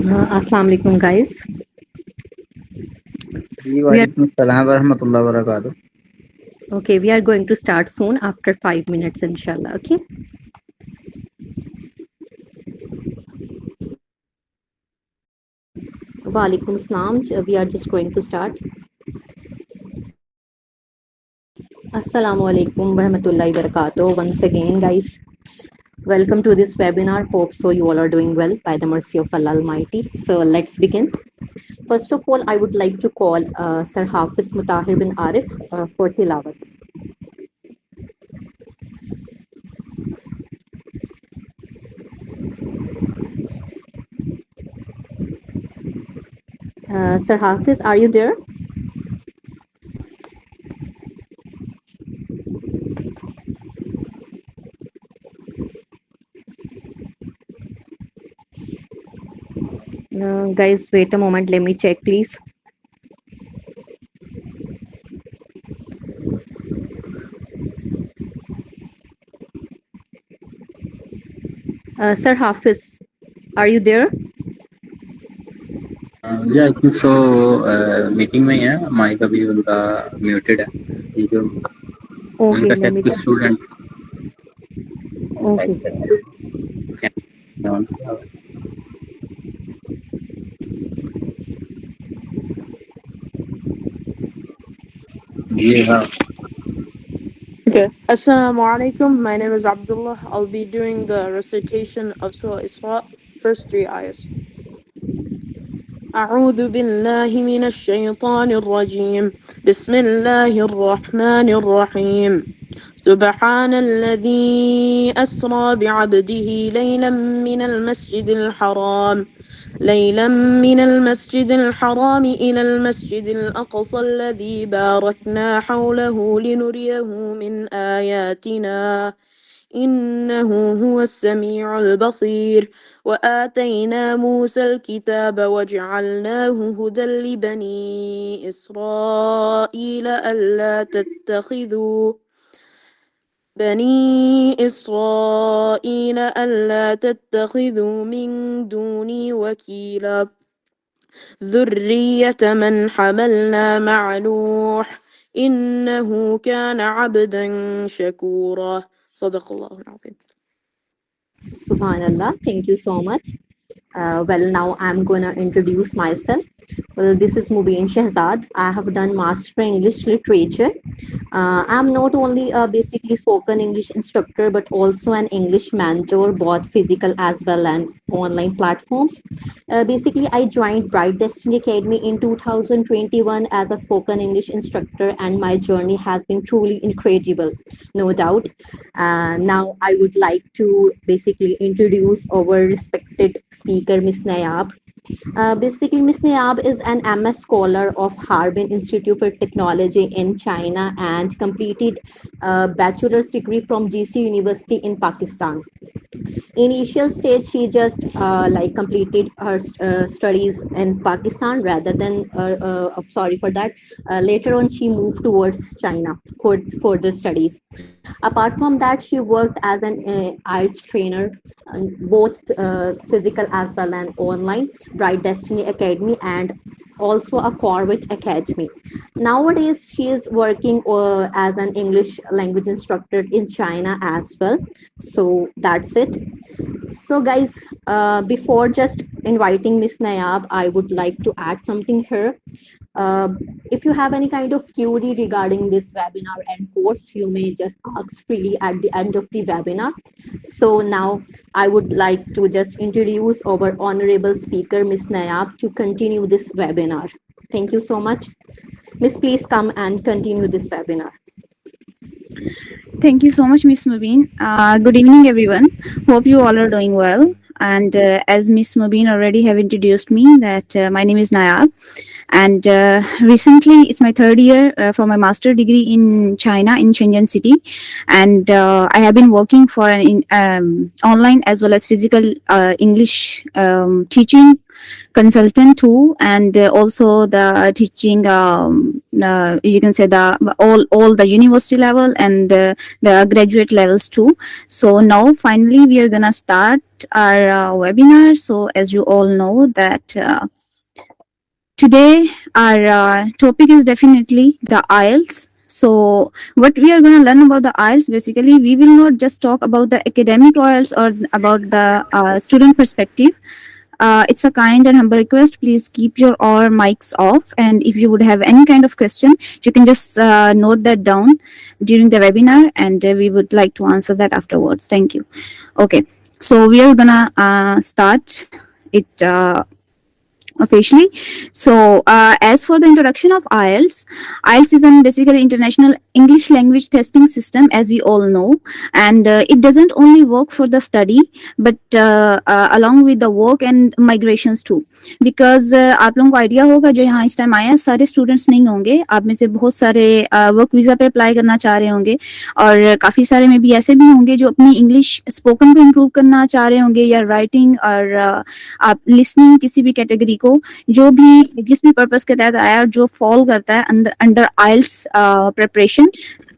Assalamu alaikum, guys. Ji We are वालेकुम सलाम वरहमतुल्लाहि वबरकातुहू। okay. We are going to start soon after 5 minutes, inshallah. Okay. Walaikum salam. We are just going to start. Assalamu alaikum warahmatullahi wabarakatuh. Once again, guys, welcome to this webinar. Hope so you all are doing well by the mercy of Allah Almighty. So let's begin. First of all, I would like to call Sir Hafiz Mutahir bin Arif for tilawat. Sir Hafiz, are you there? Guys, wait a moment. Let me check, please. Sir Hafiz, are you there? जी I think so meeting में ही है, mic अभी उनका muted है। ये जो Okay, उनका let शायद me कुछ just. Student Okay. जी हाँ। Okay. Assalamu alaikum. My name is Abdullah. I'll be doing the recitation of Surah Isra, first 3 ayahs. أعوذ بالله من الشيطان الرجيم. بسم الله الرحمن الرحيم. سبحان الذي أسرى بعبده ليلا من المسجد الحرام إلى المسجد الأقصى الذي باركنا حوله لنريه من آياتنا إنه هو السميع البصير وآتينا موسى الكتاب وجعلناه هدى لبني إسرائيل ألا تتخذوا من دوني وكيلا ذرية من حملنا مع نوح إنه كان عبدا شكورا صدق الله العظيم. Subhanallah. Thank you so much. Well, now I'm gonna introduce myself. Well, this is Mubin Shahzad. I have done Master English Literature. I'm not only a basically spoken English instructor, but also an English mentor, both physical as well and online platforms. Basically, I joined Bright Destiny Academy in 2021 as a spoken English instructor, and my journey has been truly incredible, no doubt. Now, I would like to basically introduce our respected speaker, Miss Nayab. Basically, Miss Nayab is an MS scholar of Harbin Institute for Technology in China and completed a bachelor's degree from GC University in Pakistan. Initial stage, she just like completed her studies in Pakistan rather than sorry for that. Later on, she moved towards China for further studies. Apart from that, she worked as an IELTS trainer, both physical as well and online, Bright Destiny Academy, and also a Corvette Academy. Nowadays, she is working as an English language instructor in China as well. So that's it. So, guys, before just inviting Miss Nayab, I would like to add something here. Uh, if you have any kind of query regarding this webinar and course, you may just ask freely at the end of the webinar. So now I would like to just introduce our honorable speaker, Miss Nayab, to continue this webinar. Thank you so much. Miss, please come and continue this webinar. Thank you so much, Miss Mubin. Good evening, everyone. Hope you all are doing well. And as Miss Mubin already have introduced me, that my name is Nayab. And recently, it's my third year for my master degree in China, in Shenzhen city. And I have been working for an online as well as physical English teaching consultant too, and also the teaching you can say the all the university level and the graduate levels too. So now finally we are gonna start start our webinar. So as you all know that today our topic is definitely the IELTS. So what we are going to learn about the IELTS, basically we will not just talk about the academic IELTS or about the student perspective. It's a kind and humble request. Please keep your all mics off. And if you would have any kind of question, you can just note that down during the webinar, and we would like to answer that afterwards. Thank you. Okay. So we are gonna start it officially. So as for the introduction of IELTS, IELTS is an basically international English language testing system, as we all know, and it doesn't only work for the study, but along with the work and migrations too. Because आप लोगों को idea होगा जो यहाँ इस time आए हैं सारे स्टूडेंट्स नहीं होंगे, आप में से बहुत सारे वर्क वीजा पे अप्लाई करना चाह रहे होंगे, और काफी सारे में भी ऐसे भी होंगे जो अपनी इंग्लिश स्पोकन को इम्प्रूव करना चाह रहे होंगे, या राइटिंग और आप लिसनिंग किसी भी कैटेगरी को जो भी जिस भी पर्पस के तहत आया और जो फॉल करता है under IELTS preparation.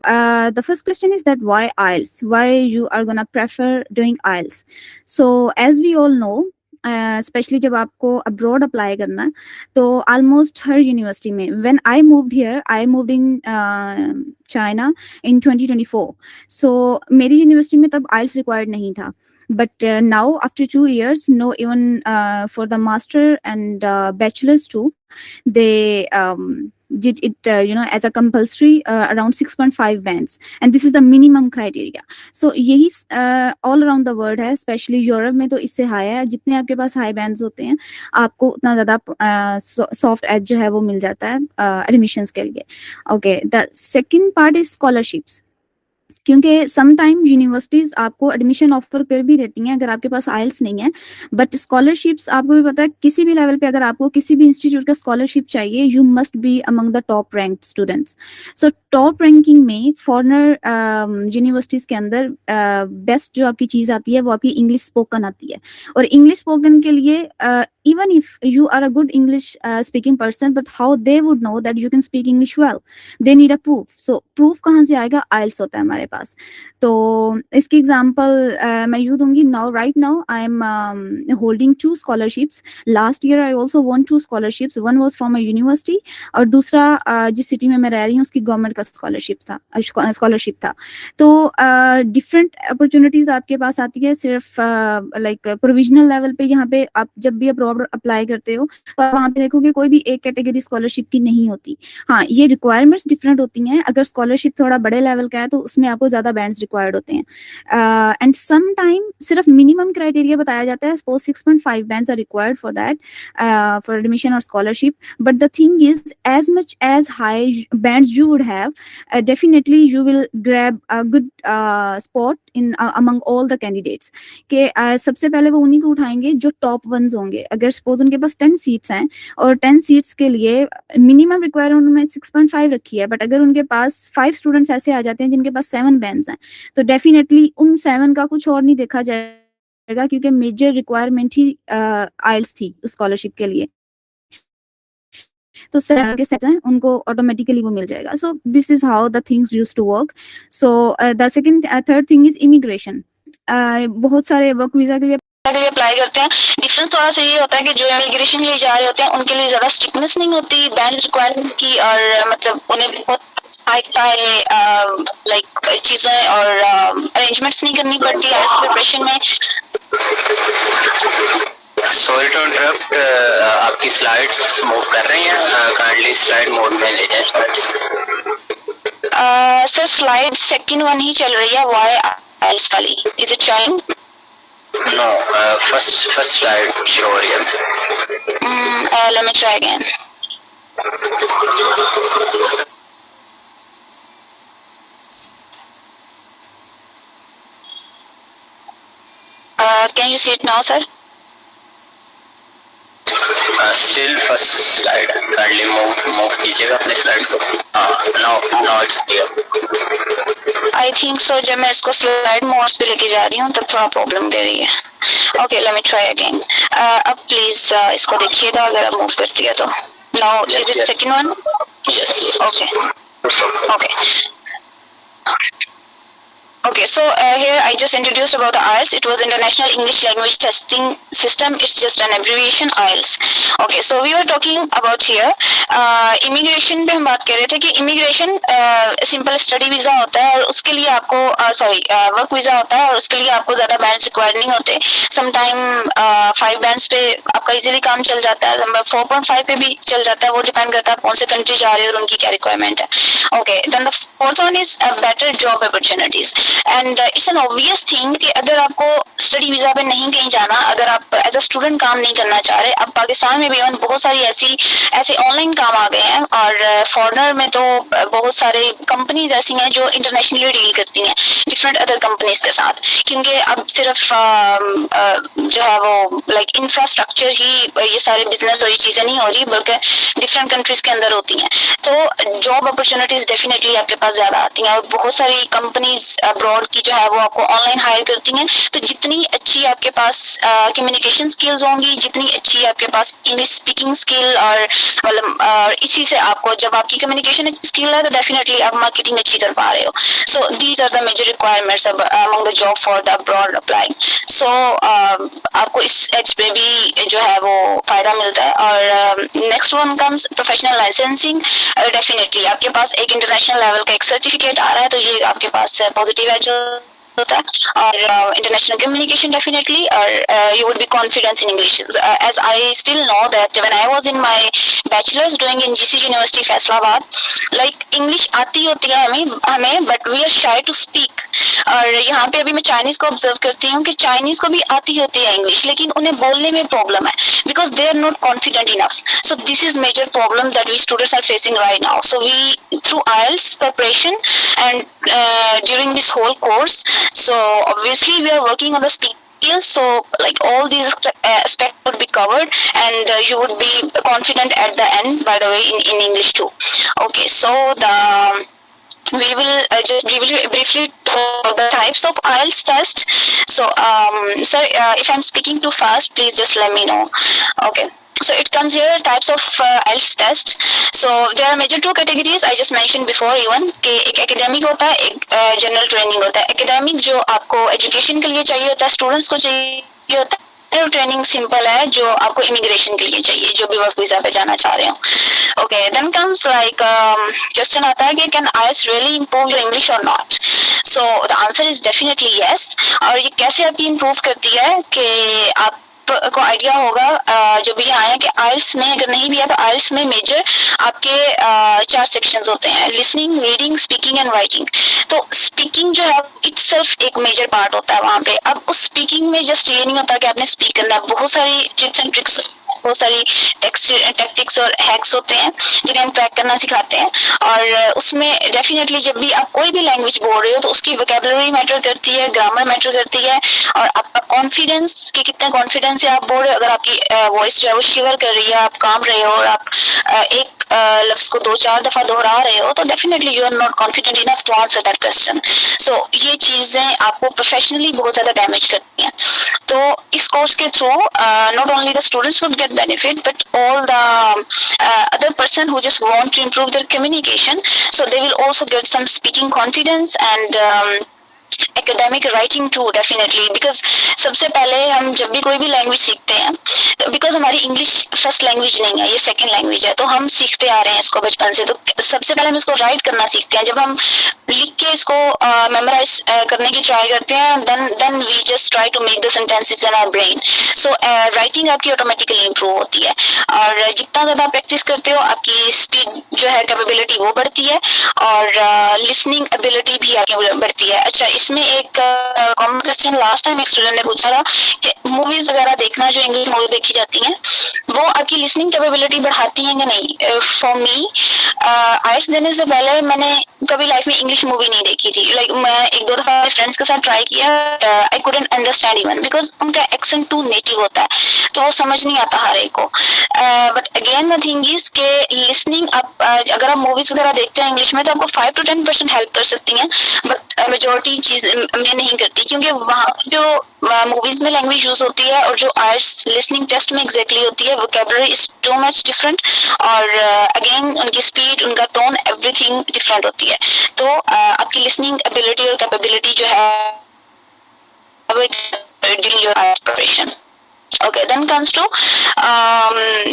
The first question is that why IELTS? Why you are gonna prefer doing IELTS? So as we all know, specially जब आपको अब्रॉड अप्लाई करना है तो ऑलमोस्ट हर यूनिवर्सिटी में, when I moved here, I moved in China in 2024. सो मेरी university में तब IELTS required नहीं था. But now after 2 years, no, even for the master and bachelors too, they did it as a compulsory around 6.5 bands, and this is the minimum criteria. So यही all around the world है, especially Europe में तो इससे high है. जितने आपके पास high bands होते हैं आपको उतना ज्यादा सॉफ्ट एज जो है वो मिल जाता है एडमिशंस के लिए. Okay, the second part is scholarships. क्योंकि समटाइम यूनिवर्सिटीज आपको एडमिशन ऑफर कर भी देती हैं अगर आपके पास IELTS नहीं है, बट स्कॉलरशिप्स आपको भी पता है किसी भी लेवल पे अगर आपको किसी भी इंस्टीट्यूट का स्कॉलरशिप चाहिए, you must be among the top ranked students. So top ranking में फॉरेनर यूनिवर्सिटीज के अंदर बेस्ट जो आपकी चीज आती है वो आपकी इंग्लिश स्पोकन आती है. और इंग्लिश स्पोकन के लिए even if you are a good English speaking person, but how they would know that you can speak English well? They need a proof. So proof कहाँ से आएगा? IELTS होता है हमारे पास. तो इसकी एग्जांपल मैं यूँ दूंगी. Now right now I am holding 2 scholarships. Last year I also won 2 scholarships. One was from a university और दूसरा जिस सिटी में मैं रह रही हूँ उसकी गवर्नमेंट का स्कॉलरशिप था. तो डिफरेंट अपॉर्चुनिटीज आपके पास आती है. सिर्फ लाइक प्रोविजनल लेवल पे यहाँ पे आप जब भी अप्लाई करते हो तो वहां पे देखोगे कोई भी एक कैटेगरी स्कॉलरशिप की नहीं होती. हाँ, ये रिक्वायरमेंट्स डिफरेंट होती हैं. अगर स्कॉलरशिप थोड़ा बड़े लेवल का है तो उसमें आपको ज्यादा बैंड्स रिक्वायर्ड होते हैं. एंड सम टाइम सिर्फ मिनिमम क्राइटेरिया बताया जाता है. Suppose 6.5 bands are required for that for admission और scholarship. But the thing is as much as high bands you would have, definitely you will grab a good spot in among all the candidates. के सबसे पहले वो उन्हीं को उठाएंगे जो top once होंगे. अगर सपोज उनके पास 10 सीट्स हैं और 10 सीट्स के लिए मिनिमम रिक्वायरमेंट उन्होंने 6.5 रखी है, बट अगर उनके पास 5 स्टूडेंट्स ऐसे आ जाते हैं जिनके पास 7 बैंड्स हैं तो डेफिनेटली उन 7 का कुछ और नहीं देखा जाएगा, क्योंकि मेजर रिक्वायरमेंट ही IELTS थी उस स्कॉलरशिप के लिए. तो 7 के सेट्स हैं उनको ऑटोमेटिकली वो मिल जाएगा. So this is how the things used to work. So the third thing is immigration. बहुत सारे वर्क वीजा के लिए अप्लाई करते हैं. डिफरेंस थोड़ा सा ये होता है कि जो इमिग्रेशन के लिए जा रहे होते हैं उनके लिए ज्यादा स्ट्रिक्टनेस नहीं होती बैंड रिक्वायरमेंट्स की, और मतलब उन्हें बहुत हाई लाइक चीजें और अरेंजमेंट्स नहीं करनी पड़ती है इस प्रिपरेशन में. सॉरी टू इंटरप्ट, आपकी स्लाइड्स मूव कर रही हैं, काइंडली स्लाइड मोड में ले जाएं slides. Sir slide second one ही चल रही है. व्हाई IELTS वाली is it showing? No, first slide show here. Let me try again. Can you see it now, sir? Still first slide. Kindly move कीजिएगा अपने स्लाइड को. Now it's clear. I think so. जब मैं इसको slide modes पे लेके जा रही हूँ तब थोड़ा प्रॉब्लम दे रही है. Okay, let me try again. अब प्लीज इसको देखिएगा अगर आप मूव करती है तो. Now is it second one? Yes. Okay. Okay, so here I just introduced about the IELTS. It was International English Language Testing System. It's just an abbreviation, IELTS. Okay, so we were talking about here immigration पे हम बात कर रहे थे कि immigration simple study visa होता है और उसके लिए आपको वर्क वीज़ा होता है और उसके लिए आपको ज़्यादा बैंड्स रिक्वायर्ड नहीं होते. समटाइम 5 बैंड्स पे आपका इजीली काम चल जाता है, नंबर 4.5 पे भी चल जाता है. वो डिपेंड करता है आप कौन से कंट्री जा रहे हो और उनकी क्या रिक्वायरमेंट है. Okay, then the fourth one is better job opportunities. And it's an obvious thing कि अगर आपको स्टडी वीजा पे नहीं कहीं जाना, अगर आप एज अ स्टूडेंट काम नहीं करना चाह रहे, अब पाकिस्तान में भी बहुत सारी ऐसे ऑनलाइन काम आ गए हैं और फॉरेनर में तो बहुत सारे कंपनीज ऐसी हैं जो इंटरनेशनली डील करती हैं डिफरेंट अदर कंपनीज के साथ, क्योंकि अब सिर्फ जो है वो लाइक इंफ्रास्ट्रक्चर ही ये सारे बिजनेस और ये चीजें नहीं हो रही बल्कि डिफरेंट कंट्रीज के अंदर होती हैं. तो जॉब अपॉर्चुनिटीज डेफिनेटली आपके पास ज्यादा आती हैं और बहुत सारी कंपनीज अब्रॉड की जो है वो आपको ऑनलाइन हायर करती हैं. तो जितनी अच्छी आपके पास कम्युनिकेशन स्किल्स होंगी, जितनी अच्छी आपके पास इंग्लिश स्पीकिंग स्किल और मतलब इसी से आपको जब आपकी कम्युनिकेशन स्किल है तो डेफिनेटली आप मार्केटिंग अच्छी कर पा रहे हो. So these are the major requirements among the job for the abroad applying. So आपको इस एज पे भी जो है वो फायदा मिलता है. और next one comes professional licensing. Definitely आपके पास एक इंटरनेशनल लेवल का एक सर्टिफिकेट आ रहा है तो ये आपके पास पॉजिटिव एज होता है. और इंटरनेशनल कम्युनिकेशन डेफिनेटली, और you would be confidence in English. As I still know that when I was in my bachelors doing in GC university Faisalabad, like English आती होती है हमें but we are shy to speak. और यहाँ पे अभी मैं चाइनीज को ऑब्जर्व करती हूँ कि चाइनीज को भी आती होती है इंग्लिश लेकिन उन्हें बोलने में प्रॉब्लम है because they are not confident enough. So this is major problem that we students are facing right now. So we through IELTS preparation and during this whole course, so obviously we are working on the speaking, so like all these aspects would be covered and you would be confident at the end, by the way, in English too. Okay, so we will just briefly talk about the types of IELTS test. So sir, if I'm speaking too fast, please just let me know. Okay, so it comes here types of IELTS test. So there are major two categories I just mentioned before even कि एक academic होता है, एक general training होता है. academic जो आपको education के लिए चाहिए होता है, students को चाहिए होता है. ट्रेनिंग सिंपल है जो आपको इमिग्रेशन के लिए चाहिए, जो भी वर्क वीजा पे जाना चाह रहे हो. Okay, then comes like question आता है कि can IELTS really improve your English और not. So the answer is definitely yes. और ये कैसे आपकी इंप्रूव करती है कि आप को आइडिया होगा जो भी यहाँ है कि IELTS में अगर नहीं भी है तो IELTS में मेजर आपके 4 सेक्शंस होते हैं, listening, reading, speaking and writing. तो स्पीकिंग जो है इटसेल्फ एक मेजर पार्ट होता है वहाँ पे. अब उस स्पीकिंग में जस्ट ये नहीं होता कि आपने स्पीक करना है, बहुत सारी टिप्स एंड ट्रिक्स, बहुत सारी टैक्टिक्स और हैक्स होते हैं जिन्हें हम क्रैक करना सिखाते हैं. और उसमें डेफिनेटली जब भी आप कोई भी लैंग्वेज बोल रहे हो तो उसकी वोकैबुलरी मैटर करती है, ग्रामर मैटर करती है और आपका कॉन्फिडेंस कि कितना कॉन्फिडेंस से आप बोल रहे हो. अगर आपकी वॉइस जो है वो शिवर कर रही है, आप काम रहे हो और आप एक लफ्ज को 2-4 दफा दोहरा रहे हो तो definitely you are not confident enough to answer that question. So ये चीजें आपको प्रोफेशनली बहुत ज्यादा डैमेज करती हैं. तो इस कोर्स के through not only the students would get benefit but all the other person who just want to improve their communication, so they will also get some speaking confidence and academic writing too definitely. Because सबसे पहले हम जब भी कोई भी language सीखते हैं, because हमारी इंग्लिश फर्स्ट लैंग्वेज नहीं है, ये सेकंड लैंग्वेज है, तो हम सीखते आ रहे हैं इसको बचपन से. तो सबसे पहले हम इसको राइट करना सीखते हैं. जब हम लिख के इसको मेमोराइज करने की ट्राई करते हैं then we just try to make the sentences in our brain. So writing आपकी ऑटोमेटिकली इंप्रूव होती है और जितना ज्यादा प्रैक्टिस करते हो आपकी स्पीड जो है कैपेबिलिटी वो बढ़ती है और लिसनिंग एबिलिटी भी आपकी बढ़ती है. अच्छा, इसमें एक कॉमन क्वेश्चन लास्ट टाइम एक स्टूडेंट ने पूछा था कि मूवीज वगैरह देखना, जो इंग्लिश मूवीज देखी जाती हैं, वो आपकी लिसनिंग कैपेबिलिटी बढ़ाती हैं कि नहीं. फॉर मी IELTS देने से पहले मैंने कभी लाइफ में इंग्लिश मूवी नहीं देखी थी. लाइक मैं 1-2 दफा फ्रेंड्स के साथ ट्राई किया, I couldn't understand even because उनका एक्सेंट टू नेटिव होता है तो वो समझ नहीं आता हर एक को. But again the thing is के लिसनिंग आप अगर आप मूवीज वगैरह देखते हैं इंग्लिश में तो आपको 5 to 10% हेल्प कर सकती हैं, बट मेजोरिटी चीज में नहीं करती क्योंकि वहाँ जो मूवीज में लैंग्वेज यूज होती है और जो IELTS लिसनिंग टेस्ट में एग्जैक्टली होती है, vocabulary is too much different और अगेन उनकी स्पीड, उनका टोन, एवरीथिंग डिफरेंट होती है. है। तो आपकी लिसनिंग एबिलिटी और कैपेबिलिटी जो है during your IELTS preparation. Okay, then comes to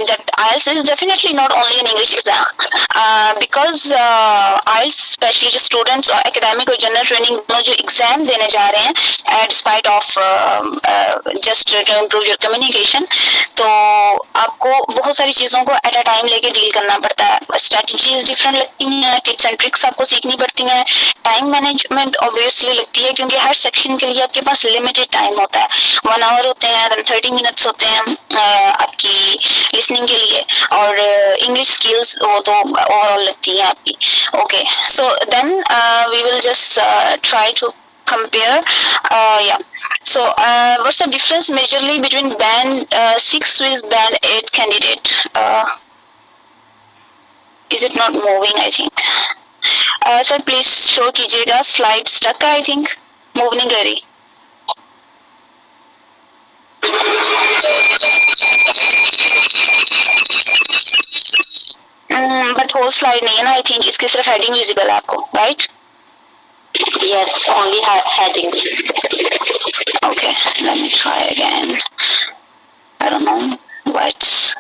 that IELTS is definitely not only an English exam because IELTS especially जो students और academic और general training दोनों जो exam देने जा रहे हैं despite of just to improve your communication, तो आपको बहुत सारी चीज़ों को at a time लेके deal करना पड़ता है। strategies different लगती हैं, tips and tricks आपको सीखनी पड़ती हैं, time management obviously लगती है क्योंकि हर section के लिए आपके पास limited time होता है, 1 hour होते हैं, then 30 minutes होते हैं आपकी listening के लिए, और English skills वो तो overall लगती है आपकी। Okay, so then we will just try to compare. Yeah. So what's the difference majorly between band 6 with band 8 candidate? Is it not moving? I think. Sir, please show कीजिएगा. Slide stuck है, I think. Move नहीं कर रही. But whole slide नहीं है ना, I think इसकी सिर्फ heading visible है आपको, right? Yes, only headings. Okay, let me try again. I don't know why it's.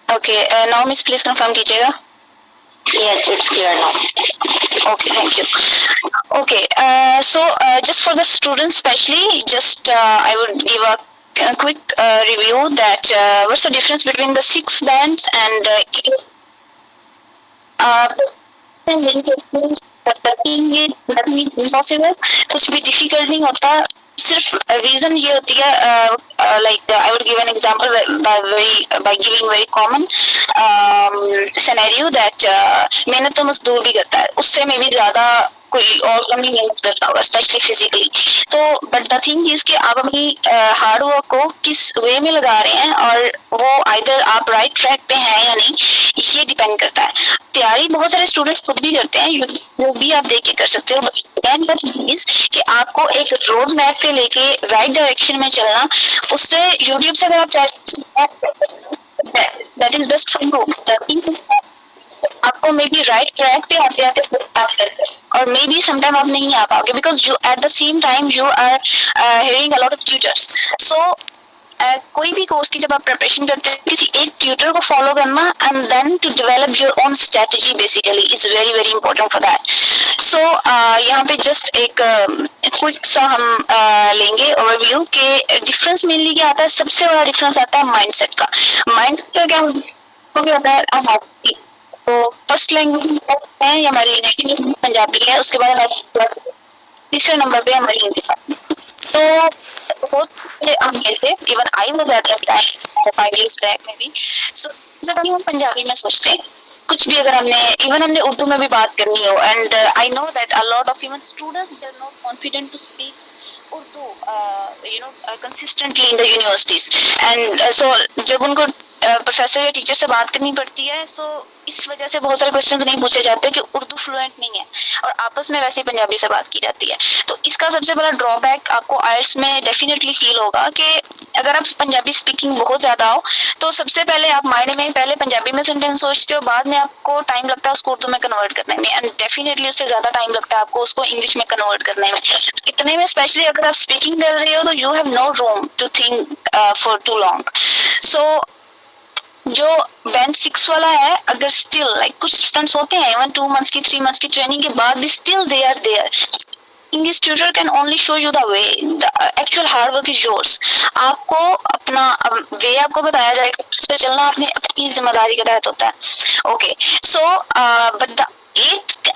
Okay, now Miss, please confirm कीजिएगा. Yes, it's clear now. Okay, thank you. Okay, so just for the students especially, just I would give a quick review that what's the difference between the 6 bands and nothing is impossible, कुछ भी difficult नहीं होता, सिर्फ reason ये होती है like I would give an example by giving very common scenario that मेहनत तो मजदूर भी करता है, उससे में भी ज्यादा कोई और कमी मेहनत करता होगा स्पेशली फिजिकली। तो बट द थिंग इज कि आप अपनी हार्ड वर्क को किस वे में लगा रहे हैं और वो आइदर आप राइट ट्रैक पे हैं या नहीं, ये डिपेंड करता है। तैयारी बहुत सारे स्टूडेंट्स खुद भी करते हैं, वो भी आप देख के कर सकते हो, बट द थिंग इज कि आपको एक रोड मैप पे लेके राइट डायरेक्शन में चलना, उससे यूट्यूब से अगर आप that is best for you. आपको मे बी राइट ट्रैक पे आते आते और मे बी समटाइम आप नहीं आ पाओगे because you at the same time you are hearing a lot of tutors. So कोई भी कोर्स की जब आप प्रिपरेशन करते हैं, किसी एक ट्यूटर को फॉलो करना and then to develop your own strategy basically is very very important for that. So यहाँ पे जस्ट एक क्विक सा हम लेंगे ओवरव्यू के डिफरेंस मेनली क्या आता है। सबसे बड़ा डिफरेंस आता है माइंडसेट का। माइंडसेट का क्या होता है, तो फर्स्ट लैंग्वेज है या हमारी नेटिव पंजाबी है, उसके बाद तीसरे नंबर पे हमारी हिंदी। तो हम ये थे, even I was at that time 5 years back में भी। सो जब हम पंजाबी में सोचते हैं कुछ भी, अगर हमने उर्दू में भी बात करनी हो, and I know that a lot of even students they are not confident to speak Urdu consistently in the universities, and so जब उनको प्रोफेसर या टीचर से बात करनी पड़ती है, सो इस वजह से बहुत सारे क्वेश्चंस नहीं पूछे जाते कि उर्दू फ्लुएंट नहीं है, और आपस में वैसे ही पंजाबी से बात की जाती है। तो इसका सबसे बड़ा ड्रॉबैक आपको आइल्ट्स में डेफिनेटली फील होगा कि अगर आप पंजाबी स्पीकिंग बहुत ज्यादा हो, तो सबसे पहले आप माइंड में पहले पंजाबी में सेंटेंस सोचते हो, बाद में आपको टाइम लगता है उसको उर्दू में कन्वर्ट करने में, एंड डेफिनेटली उससे ज्यादा टाइम लगता है आपको उसको इंग्लिश में कन्वर्ट करने में। इतने में स्पेशली अगर आप स्पीकिंग कर रहे हो तो you have no room to think for too long. So जो बैंड 6 वाला है, अगर स्टिल लाइक कुछ स्टूडेंट्स होते हैं इवन 2 months की 3 months की ट्रेनिंंग के बाद भी still they are there, English tutor can only show you the way, the actual hard work is yours. आपको अपना वे आपको बताया जाएगा, उस पे चलना अपनी जिम्मेदारी के तहत होता है। Okay, so but the 8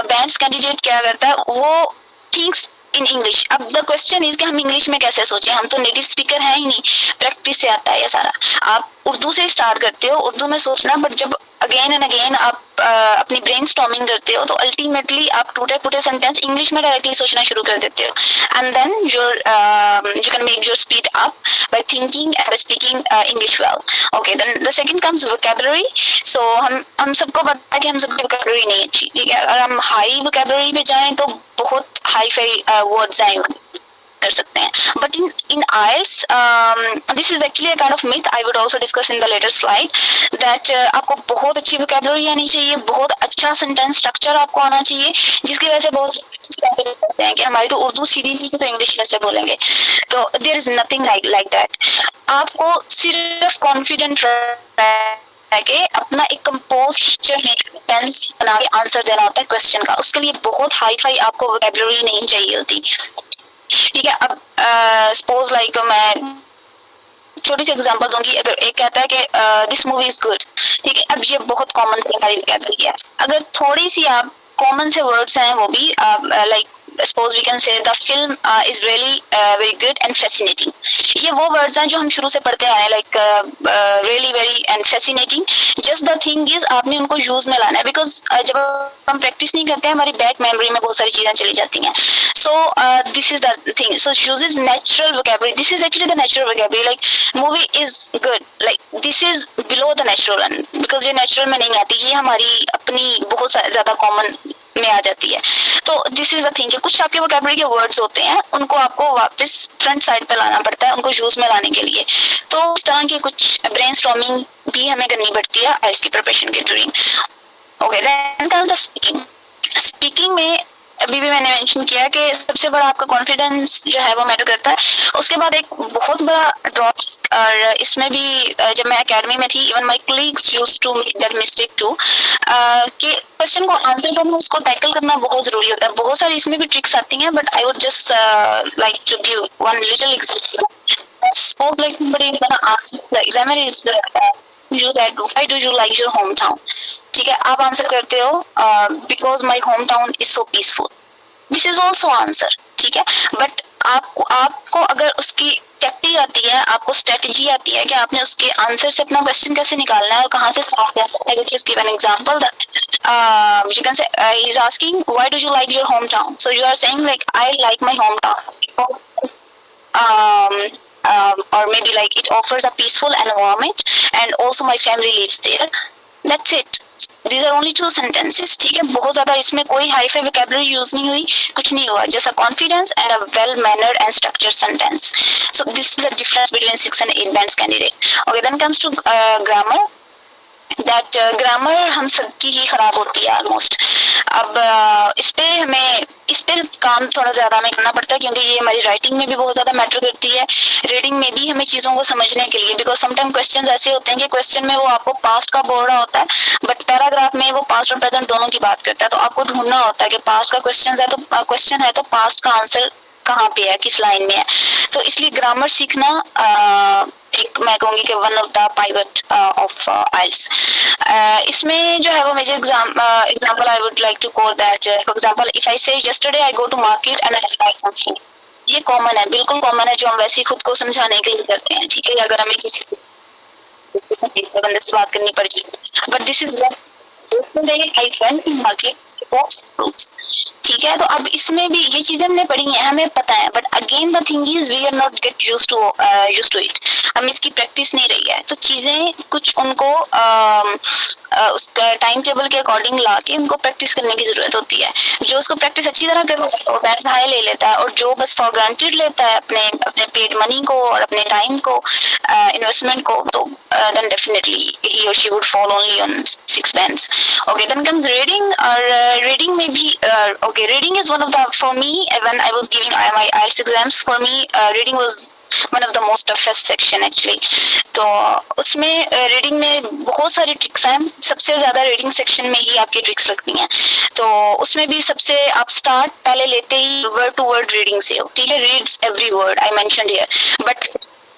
bands candidate क्या करता है, वो थिंक्स इन इंग्लिश। अब द क्वेश्चन इज कि हम इंग्लिश में कैसे सोचें, हम तो नेटिव स्पीकर हैं ही नहीं, प्रैक्टिस से आता है ये सारा। आप उर्दू से स्टार्ट करते हो उर्दू में सोचना, बट जब अगेन एंड अगेन आप अपनी ब्रेनस्टॉर्मिंग करते हो तो अल्टीमेटली आप टूटे फूटे सेंटेंस इंग्लिश में डायरेक्टली सोचना शुरू कर देते हो, and then you can make your speed up by thinking and by speaking English well. Okay, then the second comes vocabulary. So हम सबको पता है कि हम सबकी वोकैबुलरी नहीं अच्छी, ठीक है। अगर हम हाई वोकैबुलरी पे जाएं तो बहुत हाई फाई वर्ड्स आएंगे, कर सकते हैं. But in IELTS, this is actually a kind of myth. I would also discuss in the later slide that आपको बहुत अच्छी vocabulary आनी चाहिए, बहुत अच्छा sentence structure आपको आना चाहिए, जिसकी वजह से बहुत कहते हैं कि हमारी तो उर्दू सीधी नहीं तो इंग्लिश में से बोलेंगे. तो there is nothing like that. आपको सिर्फ कॉन्फिडेंट के अपना एक कंपोज टेंस बना के आंसर देना होता है क्वेश्चन का. उसके लिए बहुत हाई फाई आपको वोकैबुलरी नहीं चाहिए होती. ठीक है. अब सपोज लाइक मैं छोटी सी एग्जांपल दूंगी. अगर एक कहता है कि दिस मूवी इज गुड, ठीक है, अब ये बहुत कॉमन से हमारी वोकैबुलरी है. अगर थोड़ी सी आप कॉमन से वर्ड्स हैं वो भी like suppose we can say the film is really very good and fascinating. ये वो words हैं जो हम शुरू से पढ़ते आए हैं, like really very and fascinating. Just the thing is आपने उनको use में लाना है, because जब हम practice नहीं करते हैं हमारी bad memory में बहुत सारी चीजें चली जाती हैं. So this is the thing. So uses natural vocabulary. This is actually the natural vocabulary. Like movie is good. Like this is below the natural one, because ये natural में नहीं आती, ये हमारी अपनी बहुत ज्यादा common में आ जाती है. तो दिस इज द थिंग कि कुछ आपके वोकैबुलरी के वर्ड्स होते हैं, उनको आपको वापस फ्रंट साइड पे लाना पड़ता है उनको यूज में लाने के लिए. तो इस तरह की कुछ ब्रेनस्टॉर्मिंग भी हमें करनी पड़ती है आइल्स की प्रिपरेशन के during. Okay, then comes the speaking. Speaking में अभी भी मैंने मेंशन किया कि सबसे बड़ा आपका कॉन्फिडेंस जो है वो मैटर करता है. उसके बाद एक बहुत बड़ा ड्रॉप, और इसमें भी जब मैं एकेडमी में थी, even my colleagues used to make that mistake too, कि क्वेश्चन को आंसर करना, उसको टैकल करना बहुत जरूरी होता है. बहुत सारी इसमें भी ट्रिक्स आती हैं, but I would just like to give one little example. Suppose like somebody is gonna ask the examiner is you that why do you like your hometown. ठीक है, आप आंसर करते हो because my hometown is so peaceful. This is also answer. ठीक है, but आपको अगर उसकी टैक्टिक आती है, आपको स्ट्रेटजी आती है कि आपने उसके आंसर से अपना क्वेश्चन कैसे निकालना है और कहाँ से स्टार्ट करना है. Just give an example that you can say he is asking why do you like your hometown. So you are saying like I like my hometown. Or maybe like it offers a peaceful environment and also my family lives there. That's it. These are only two sentences. ठीक है, बहुत ज्यादा इसमें कोई hi fi vocabulary use नहीं हुई, कुछ नहीं हुआ. Just a confidence and a well mannered and structured sentence. So this is the difference between 6 and 8 bands candidate. Okay, then comes to grammar. That grammar हम सबकी ही खराब होती है ऑलमोस्ट. अब इस पे काम थोड़ा ज्यादा हमें करना पड़ता है, क्योंकि ये हमारी राइटिंग में भी बहुत ज्यादा मैटर करती है, रीडिंग में भी हमें चीजों को समझने के लिए. बिकॉज समटाइम क्वेश्चंस ऐसे होते हैं कि क्वेश्चन में वो आपको पास्ट का बोल रहा होता है, बट पैराग्राफ में वो पास्ट और प्रेजेंट दोनों की बात करता है. तो आपको ढूंढना होता है कि पास्ट का क्वेश्चन है तो पास्ट का आंसर कहाँ पे है, किस लाइन में है. तो इसलिए ग्रामर सीखना एक मैं कहूंगी कि one of the pivot of IELTS. इसमें जो है वो major example I would like to quote that. For example if I say yesterday I go to market and I buy something. ये कॉमन है, बिल्कुल कॉमन है, जो हम वैसे ही खुद को समझाने के लिए करते हैं. ठीक है, अगर हमें किसी बंदे से बात करनी पड़ जाए, but this is I went to market fruits. ठीक है, तो अब इसमें भी ये चीजें हमने पढ़ी हैं, हमें पता है, but again the thing is we are not get used to it. हम इसकी प्रैक्टिस नहीं रही है, तो चीजें कुछ उनको उसका टाइम टेबल के अकॉर्डिंग ला के उनको प्रैक्टिस करने की जरूरत होती है. जो उसको प्रैक्टिस अच्छी तरह कर वो बैट्स हाई ले लेता है, और जो बस फॉर ग्रांटेड लेता है अपने पेड मनी को और अपने टाइम को, इन्वेस्टमेंट को, तो then definitely he or she would fall only on 6 bands. Okay, then comes reading. Reading may be okay. Reading is one of the, for me when I was giving my IELTS exams, for me reading was one of the most toughest section actually. तो उसमें reading में बहुत सारी tricks हैं. सबसे ज्यादा reading section में ही आपकी ट्रिक्स लगती हैं. तो उसमें भी सबसे आप स्टार्ट पहले लेते ही वर्ड टू वर्ड रीडिंग से हो. ठीक है, reads every word I mentioned here, but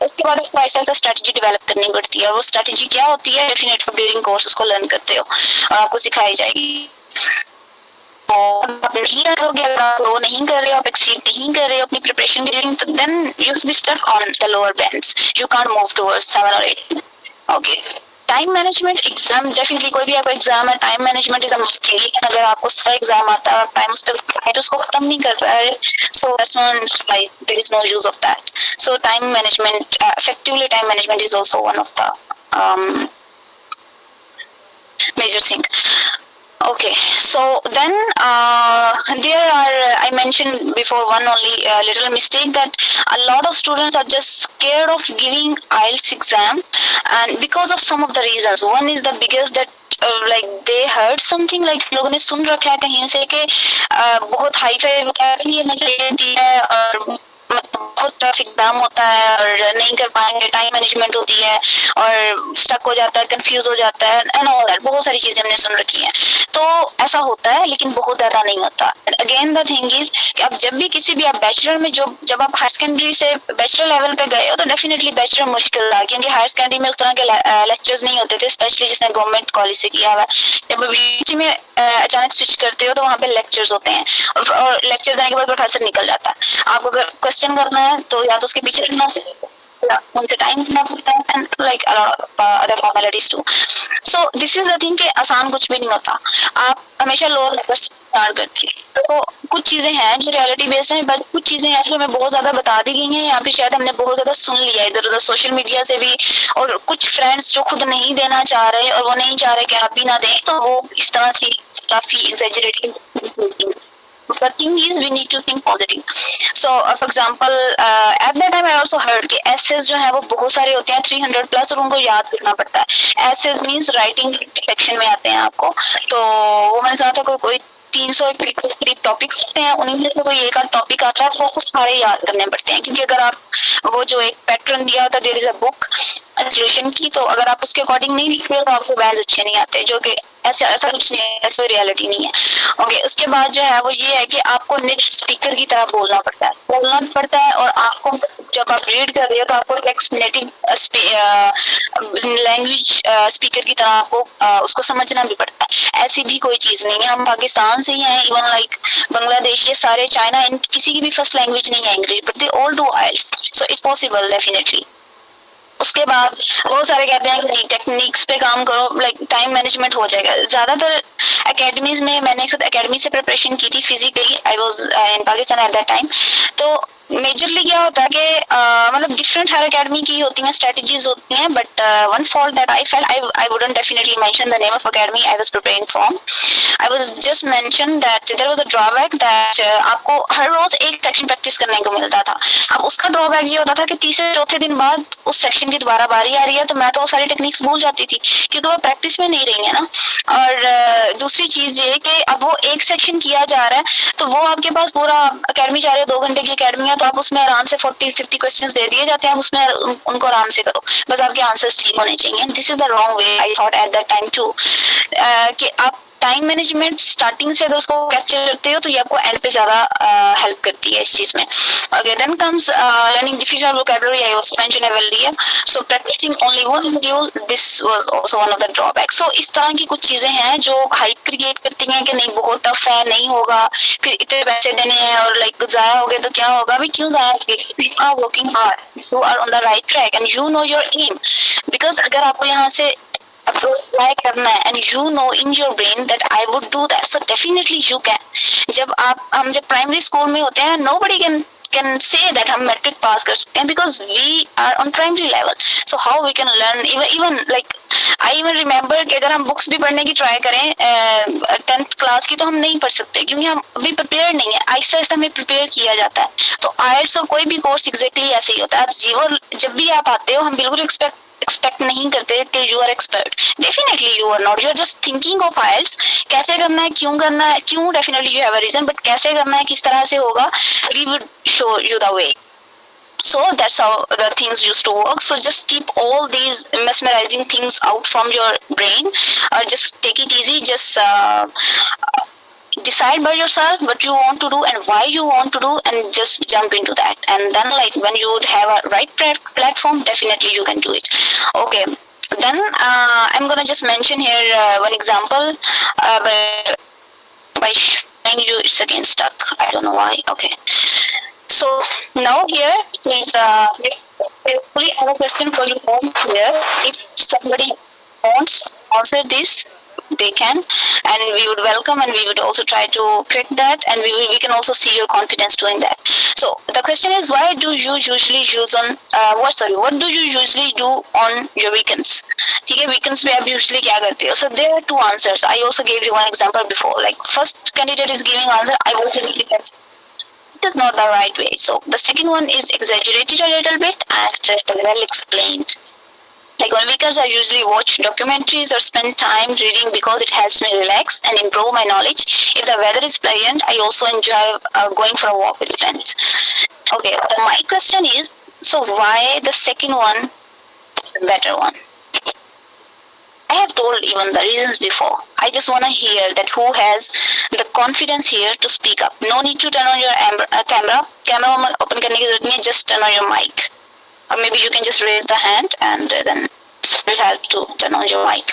उसके बाद आपको ऐसा ऐसा स्ट्रेटजी डेवलप करनी पड़ती है. और वो स्ट्रेटजी क्या होती है, डेफिनेटली ड्यूरिंग कोर्स उसको लर्न करते हो और आपको सिखाई जाएगी. आप नहीं करोगे, अगर आप ग्रो नहीं कर रहे हो, आप एक्सीड नहीं कर रहे हो अपनी प्रिपरेशन की रीडिंग, तो then you will be stuck on the lower bands. You can't move towards 7 और 8. Okay, time management. Exam definitely कोई भी आपका एग्जाम है, time management is a must thing. लेकिन अगर आपको उसका एग्जाम आता है और टाइम उस पर तो उसको खत्म नहीं कर पा रहे, so that's not like there is no use of that. So time management, effectively time management is also one of the major thing. Okay, so then there are, I mentioned before one only little mistake that a lot of students are just scared of giving IELTS exam, and because of some of the reasons. One is the biggest that like they heard something like लोगों ने सुन रखा है कहीं से कि बहुत hi fi vocabulary हमें चाहिए है और बहुत टफ एग्जाम होता है और नहीं कर पाएंगे, टाइम मैनेजमेंट होती है और स्टक हो जाता है, कंफ्यूज हो जाता है एंड ऑल दैट, बहुत सारी चीजें हमने सुन रखी हैं। तो ऐसा होता है लेकिन बहुत ज्यादा नहीं होता। अगेन द थिंग इज कि अब जब भी किसी भी आप बैचलर में जब आप हायर सेकेंडरी से बैचलर लेवल पे गए हो तो डेफिनेटली बैचलर मुश्किल था, क्योंकि हायर सेकेंडरी में उस तरह के लेक्चर्स नहीं होते थे, स्पेशली जिसने गवर्नमेंट कॉलेज से किया हुआ है। जब यूनिवर्सिटी में अचानक स्विच करते हो तो वहाँ पे लेक्चर्स होते हैं और लेक्चर देने के बाद प्रोफेसर निकल जाता है। आपको अगर क्वेश्चन करना है तो या तो उसके पीछे रहना या उनसे टाइम देना पड़ता है and like other formalities too. So this is the thing कि आसान कुछ भी नहीं होता, आप हमेशा लोअर लेवल से स्टार्ट करती है। तो कुछ चीजें हैं जो रियलिटी बेस्ड हैं, बट कुछ चीजें हैं जो हमें बहुत ज्यादा बता दी गई हैं, यहाँ पे शायद हमने बहुत ज्यादा सुन लिया इधर उधर सोशल मीडिया से भी, और कुछ फ्रेंड्स जो खुद नहीं देना चाह रहे और वो नहीं चाह रहे कि आप भी ना दें, तो वो इस तरह से काफी exaggerating. The thing is we need to think positive. So for example at that time I also heard कि essays जो है वो बहुत सारे होते हैं 300 प्लस और उनको याद करना पड़ता है। essays means writing सेक्शन में आते हैं आपको, तो वो मैंने सुना था कोई 300 के करीब टॉपिक्स होते हैं, उन्हीं में से कोई एक आध टॉपिक आता है तो आपको सारे याद करने पड़ते हैं, क्योंकि अगर आप वो जो एक पैटर्न दिया होता है there is a book solution की, तो अगर आप उसके अकॉर्डिंग नहीं लिखते तो आपको बैंड अच्छे नहीं आते, जो कि ऐसा कुछ नहीं है, ऐसा रियलिटी नहीं है। ओके, उसके बाद जो है वो ये है कि आपको नेट स्पीकर की तरह बोलना पड़ता है और आपको जब आप रीड कर रहे हो तो आपको एक नेटिव लैंग्वेज स्पीकर की तरह आपको उसको समझना भी पड़ता है। ऐसी भी कोई चीज नहीं है, हम पाकिस्तान से ही हैं, इवन लाइक बांग्लादेश, ये सारे चाइना, इन किसी की भी फर्स्ट लैंग्वेज नहीं है English, but they all do IELTS, so it's possible definitely. उसके बाद बहुत सारे कहते हैं कि टेक्निक्स पे काम करो, लाइक टाइम मैनेजमेंट हो जाएगा। ज्यादातर एकेडमीज में, मैंने खुद एकेडमी से प्रिपरेशन की थी physically, I was in Pakistan eight that time, तो मेजरली क्या होता है कि मतलब डिफरेंट हर एकेडमी की होती हैं, स्ट्रेटजीज होती हैं, but one fault that I felt, I wouldn't definitely mention the name of academy I was preparing from, I was just mention that there was a drawback that आपको हर रोज एक section practice करने को मिलता था। अब उसका ड्रॉबैक ये होता था कि तीसरे चौथे दिन बाद उस सेक्शन की दोबारा बारी आ रही है, तो मैं तो वो सारी टेक्निक्स भूल जाती थी क्योंकि वो प्रैक्टिस में नहीं रही है ना। और दूसरी चीज ये कि अब वो एक सेक्शन किया जा रहा है तो वो आपके पास पूरा एकेडमी जा रही है, 2 घंटे की एकेडमी है, तो आप उसमें आराम से 40-50 क्वेश्चंस दे दिए जाते हैं, आप उसमें उनको आराम से करो, बस आपके आंसर्स ठीक होने चाहिए। This is the wrong way I thought at that time too, कि आप टाइम मैनेजमेंट स्टार्टिंग से अगर उसको कैप्चर करते हो तो ये आपको एंड पे ज्यादा हेल्प करती है इस चीज में। Okay, then comes learning difficult vocabulary, I was mention earlier, so practicing only one module, this was also one of the drawbacks। so इस तरह की कुछ चीजें हैं जो हाइप क्रिएट करती हैं कि नहीं बहुत टफ है, नहीं होगा, फिर इतने पैसे देने हैं और लाइक जाया हो गए तो क्या होगा, भाई क्यों जाया होगे, you are working hard, you are on the right track and you know your aim, because अगर आपको यहाँ से अप्लाई करना है and you know in your brain that I would do that, so definitely you can। हम जब primary school में होते हैं nobody can say that हम मैट्रिक पास कर सकते हैं because we are on primary level, so how we can learn, even like I even remember कि अगर हम बुक्स भी पढ़ने की ट्राई करें 10th क्लास की तो हम नहीं पढ़ सकते क्योंकि हम अभी प्रिपेयर नहीं है, आहिस्ता आहिस्ता हमें प्रिपेयर किया जाता है। तो आइल्स और कोई भी कोर्स एग्जैक्टली ऐसे ही होता है, जब भी आप आते हो हम बिल्कुल एक्सपेक्ट नहीं करते कि you are expert, definitely you are not, you are just thinking of IELTS, कैसे करना है, क्यों definitely you have a reason, but कैसे करना है, किस तरह से होगा, we would show you the way. So that's how the things used to work. So just keep all these mesmerizing things out from your brain, or just take it easy, just decide by yourself what you want to do and why you want to do, and just jump into that, and then like when you would have a right platform, definitely you can do it. Okay, then I'm gonna just mention here one example by showing you. It's again stuck, I don't know why. Okay, so now here is I have a question for you all here. If somebody wants to answer this, they can, and we would welcome, and we would also try to correct that, and we can also see your confidence doing that. So the question is, why do you usually use on what do you usually do on your weekends? ठीक है, weekends में आप usually क्या करते हो? So there are two answers. I also gave you one example before. Like first candidate is giving answer, I watch weekends. It is not the right way. So the second one is exaggerated a little bit and well explained. Like on weekends, I usually watch documentaries or spend time reading because it helps me relax and improve my knowledge. If the weather is pleasant, I also enjoy going for a walk with friends. Okay, my question is, so why the second one is the better one? I have told even the reasons before. I just want to hear that who has the confidence here to speak up. No need to turn on your camera. Camera open करने की जरूरत नहीं है. Just turn on your mic. Or maybe you can just raise the hand and then it have to turn on your mic.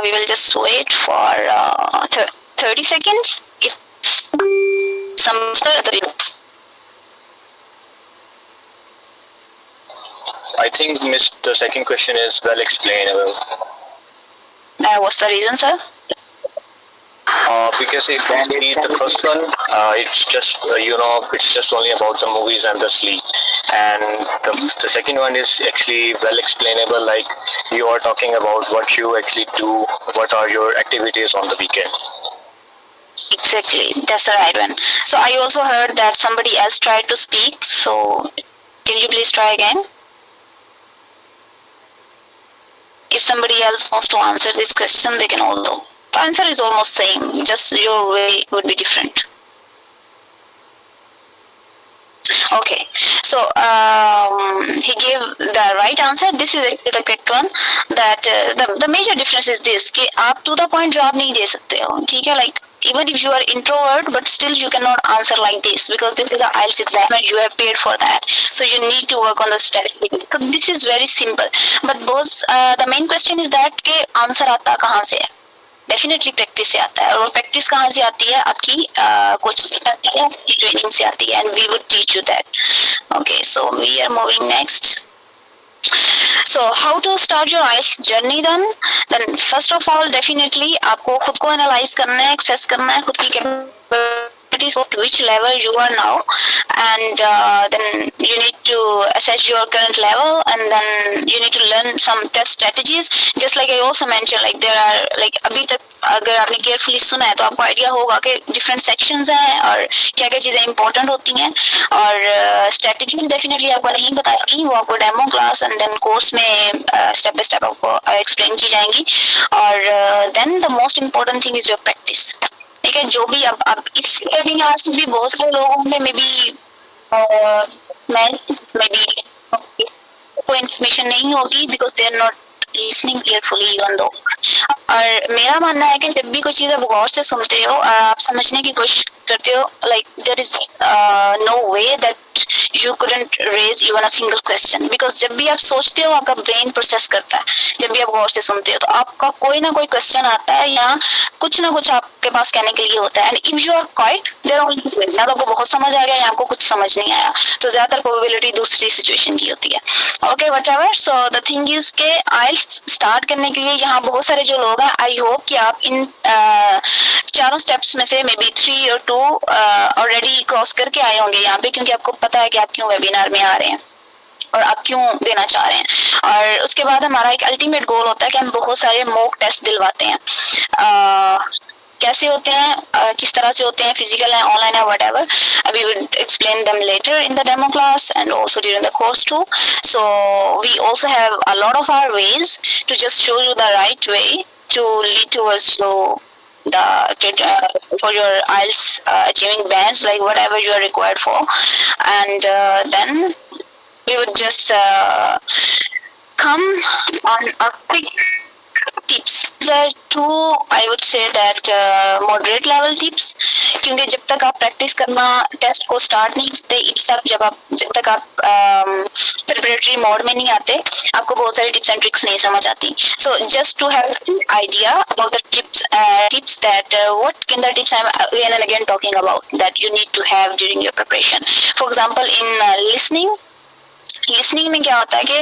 We will just wait for 30 seconds. If some I think, Miss, the second question is well explainable. what's the reason, sir? Because if you see the first one, it's just it's just only about the movies and the sleep, and the second one is actually well explainable. Like you are talking about what you actually do, what are your activities on the weekend. Exactly, that's the right one. So I also heard that somebody else tried to speak. So can you please try again? If somebody else wants to answer this question, they can also. The answer is almost same, just your way would be different. Okay, so he gave the right answer. This is actually the correct one. That the major difference is this: कि आप to the point जवाब नहीं दे सकते हो, ठीक है? Like even if you are introvert, but still you cannot answer like this because this is the IELTS exam and you have paid for that. So you need to work on the strategy. So this is very simple. But both the main question is that कि answer आता कहाँ से है? Definitely practice से आता है, और practice कहाँ से आती है? आपकी कोचिंग से आती है, आपकी ट्रेनिंग से आती है, and we would teach you that. Okay, so we are moving next. So how to start your IELTS journey then first of all definitely आपको खुद को analyze करना है, access करना है खुद की capabilities of which level you are now, and then you need to assess your current level, and then you need to learn some test strategies. Just like I also mentioned, like there are like अभी तक अगर आपने carefully सुना है तो आपको idea होगा कि different sections हैं और क्या क्या चीजें important होती हैं, और strategies definitely आपको नहीं बताएगी, वो आपको demo class and then course में step by step आपको explain की जाएंगी. और then the most important thing is your practice. ठीक है, जो भी अब इस वेबिनार से भी बहुत सारे लोग होंगे, मे बी कोई इन्फॉर्मेशन नहीं होगी because they are not listening carefully even though. और मेरा मानना है कि जब भी कोई चीज आप गौर से सुनते हो और आप समझने की कोशिश करते हो, like there is no way that you couldn't raise even a single question, because जब भी आप सोचते हो आपका ब्रेन प्रोसेस करता है, जब भी आप गौर से सुनते हो तो आपका कोई ना कोई क्वेश्चन आता है या कुछ ना कुछ आपके पास कहने के लिए होता है. And if you are quite there are ना तो आपको बहुत समझ आ गया या आपको कुछ समझ नहीं आया, तो ज्यादातर प्रोबेबिलिटी दूसरी सिचुएशन की होती है. Okay, whatever. So the thing is के आइल्स स्टार्ट करने के लिए यहाँ बहुत सारे जो लोग हैं, आई होप कि आप इन चारों स्टेप्स में से मे बी 3 और 2 ऑलरेडी क्रॉस करके आए होंगे यहाँ पे, क्योंकि आपको पता है कि आप क्यों वेबिनार में आ रहे हैं और आप क्यों देना चाह रहे हैं. और उसके बाद हमारा एक अल्टीमेट गोल होता है कि हम बहुत सारे मॉक टेस्ट दिलवाते हैं. कैसे होते हैं, किस तरह से होते हैं, फिजिकल है, ऑनलाइन है, whatever, we will explain them later in the demo class and also during the course too. So we also have a lot of our ways to just show you the right way to lead towards for your IELTS achieving bands, like whatever you are required for, and then we would just come on a quick tips. There are two, I would say that moderate level tips, क्योंकि जब तक आप practice करना test को start नहीं करते, जब तक आप प्रिपरेटरी मोड में नहीं आते, आपको बहुत सारी टिप्स एंड ट्रिक्स नहीं समझ आती. So just to have idea about the tips that what kind of tips I'm again and again talking about that you need to have during your preparation. For example, in listening, listening में क्या होता है कि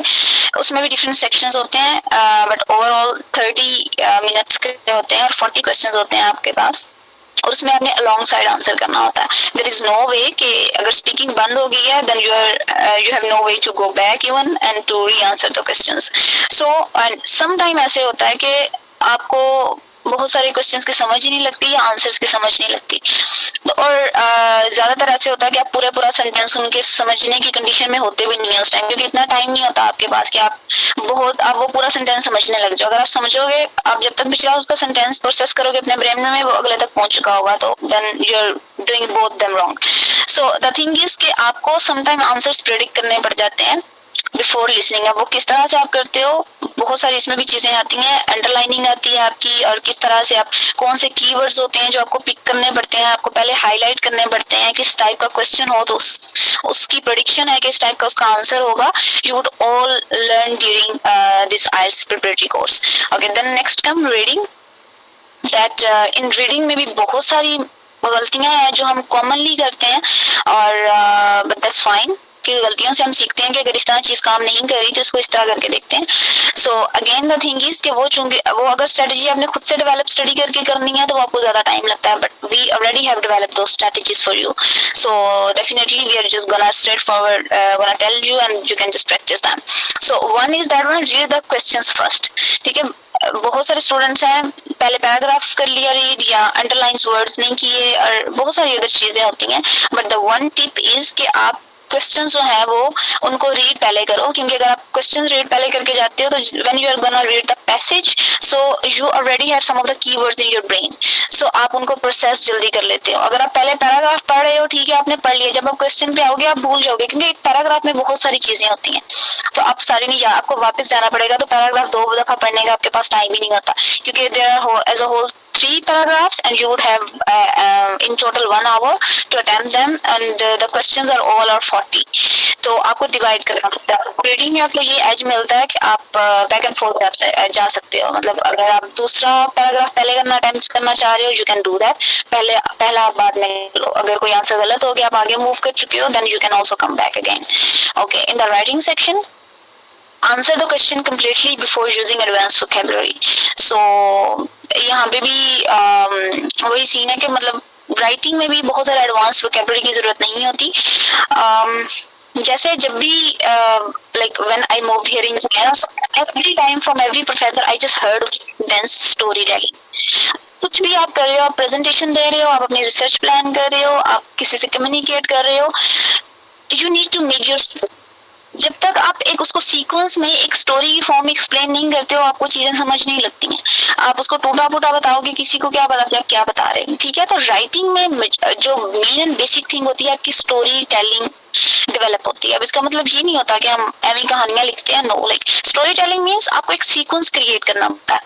उसमें भी different sections होते हैं, but overall 30 minutes के होते हैं और 40 क्वेश्चंस होते हैं आपके पास, और उसमें आपने अलोंग साइड आंसर करना होता है. देयर इज नो वे कि अगर स्पीकिंग बंद हो गई है then you have no way to go back even and to re answer the questions. So and some time ऐसे होता है कि आपको बहुत सारे क्वेश्चंस की समझ ही नहीं लगती या आंसर्स की समझ नहीं लगती. और ज्यादातर ऐसे होता है कि आप पूरा सेंटेंस उनके समझने की कंडीशन में होते भी नहीं है उस टाइम, क्योंकि इतना टाइम नहीं होता आपके पास कि आप वो पूरा सेंटेंस समझने लग जाओ. अगर आप समझोगे, आप जब तक पिछला उसका सेंटेंस प्रोसेस करोगे अपने ब्रेन में, वो अगले तक पहुंच चुका होगा, तो then you are doing both them wrong. So the thing is कि आपको समटाइम आंसर्स प्रेडिक्ट करने पड़ जाते हैं बिफोर लिसनिंग. अब वो किस तरह से आप करते हो, बहुत सारी इसमें भी चीजें आती हैं. अंडरलाइनिंग आती है आपकी, और किस तरह से आप कौन से कीवर्ड्स होते हैं जो आपको पिक करने पड़ते हैं, आपको पहले हाईलाइट करने पड़ते हैं. किस टाइप का क्वेश्चन हो तो उसकी प्रेडिक्शन है कि इस टाइप का उसका आंसर होगा. You would all learn during this IELTS preparatory course. Okay, then next come reading. That in reading में भी बहुत सारी गलतियां हैं जो हम कॉमनली करते हैं, और बट दैट्स फाइन, कि गलतियों से हम सीखते हैं कि अगर इस तरह चीज काम नहीं कर रही तो इसको इस तरह करके देखते हैं. So again the thing is कि वो अगर स्ट्रेटजी आपने खुद से डेवलप स्टडी करके करनी है तो वो आपको ज्यादा टाइम लगता है, but we already have developed those strategies for you. So definitely we are just gonna straight forward gonna tell you and you can just practice them. So one is that one, read the questions first. ठीक है, बहुत सारे students हैं पहले paragraph कर लिया read या underlines words नहीं किए, और बहुत सारी अदर चीजें होती हैं. But the one tip is कि आप क्वेश्चन जो है वो उनको रीड पहले करो, क्योंकि अगर आप क्वेश्चन रीड पहले करके जाते हो तो when you are gonna read the passage, so you already have some of the keywords in your brain, so आप उनको प्रोसेस जल्दी कर लेते हो. अगर आप पहले पैराग्राफ पढ़ रहे हो, ठीक है, आपने पढ़ लिया, जब आप क्वेश्चन पे आओगे आप भूल जाओगे, क्योंकि एक पैराग्राफ में बहुत सारी चीजें होती हैं, तो आप सारी नहीं, आपको वापस जाना पड़ेगा. तो पैराग्राफ 2 दफा पढ़ने का आपके पास टाइम ही नहीं होता, क्योंकि there are as a whole 3 paragraphs and you would have in total 1 hour to attempt them, and the questions are all are 40. तो आपको डिवाइड करना पड़ता है. रीडिंग में आपको ये एज मिलता है कि आप बैक एंड फोर्थ जा सकते हो. मतलब अगर आप दूसरा पैराग्राफ पहले अटेम्प्ट करना चाह रहे हो, यू कैन डू दैट. पहला आप बाद में लो. अगर कोई आंसर गलत हो गया, आप आगे मूव कर चुके हो, then you can also come back again. Okay, in the writing section, answer the question completely before using advanced vocabulary. So यहाँ पे भी वही सीन है कि मतलब राइटिंग में भी बहुत सारा एडवांस वोकेबलरी की जरूरत नहीं होती. जैसे जब भी like when I moved here in Canada, so every time from every professor I just heard dense storytelling. कुछ भी आप कर रहे हो, आप प्रेजेंटेशन दे रहे हो, आप अपनी रिसर्च प्लान कर रहे हो, आप किसी से कम्युनिकेट कर रहे हो, you need to make your, जब तक आप एक उसको सीक्वेंस में एक स्टोरी की फॉर्म में एक्सप्लेन नहीं करते हो, आपको चीजें समझ नहीं लगती हैं. आप उसको टूटा फूटा बताओगे, किसी को क्या पता आप क्या बता रहे हैं. ठीक है, तो राइटिंग में जो मेन एंड बेसिक थिंग होती है आपकी स्टोरी टेलिंग डेवलप होती है. अब इसका मतलब ये नहीं होता कि हम ऐसी कहानियां लिखते हैं, no. Like story telling means आपको एक सीक्वेंस क्रिएट करना होता है.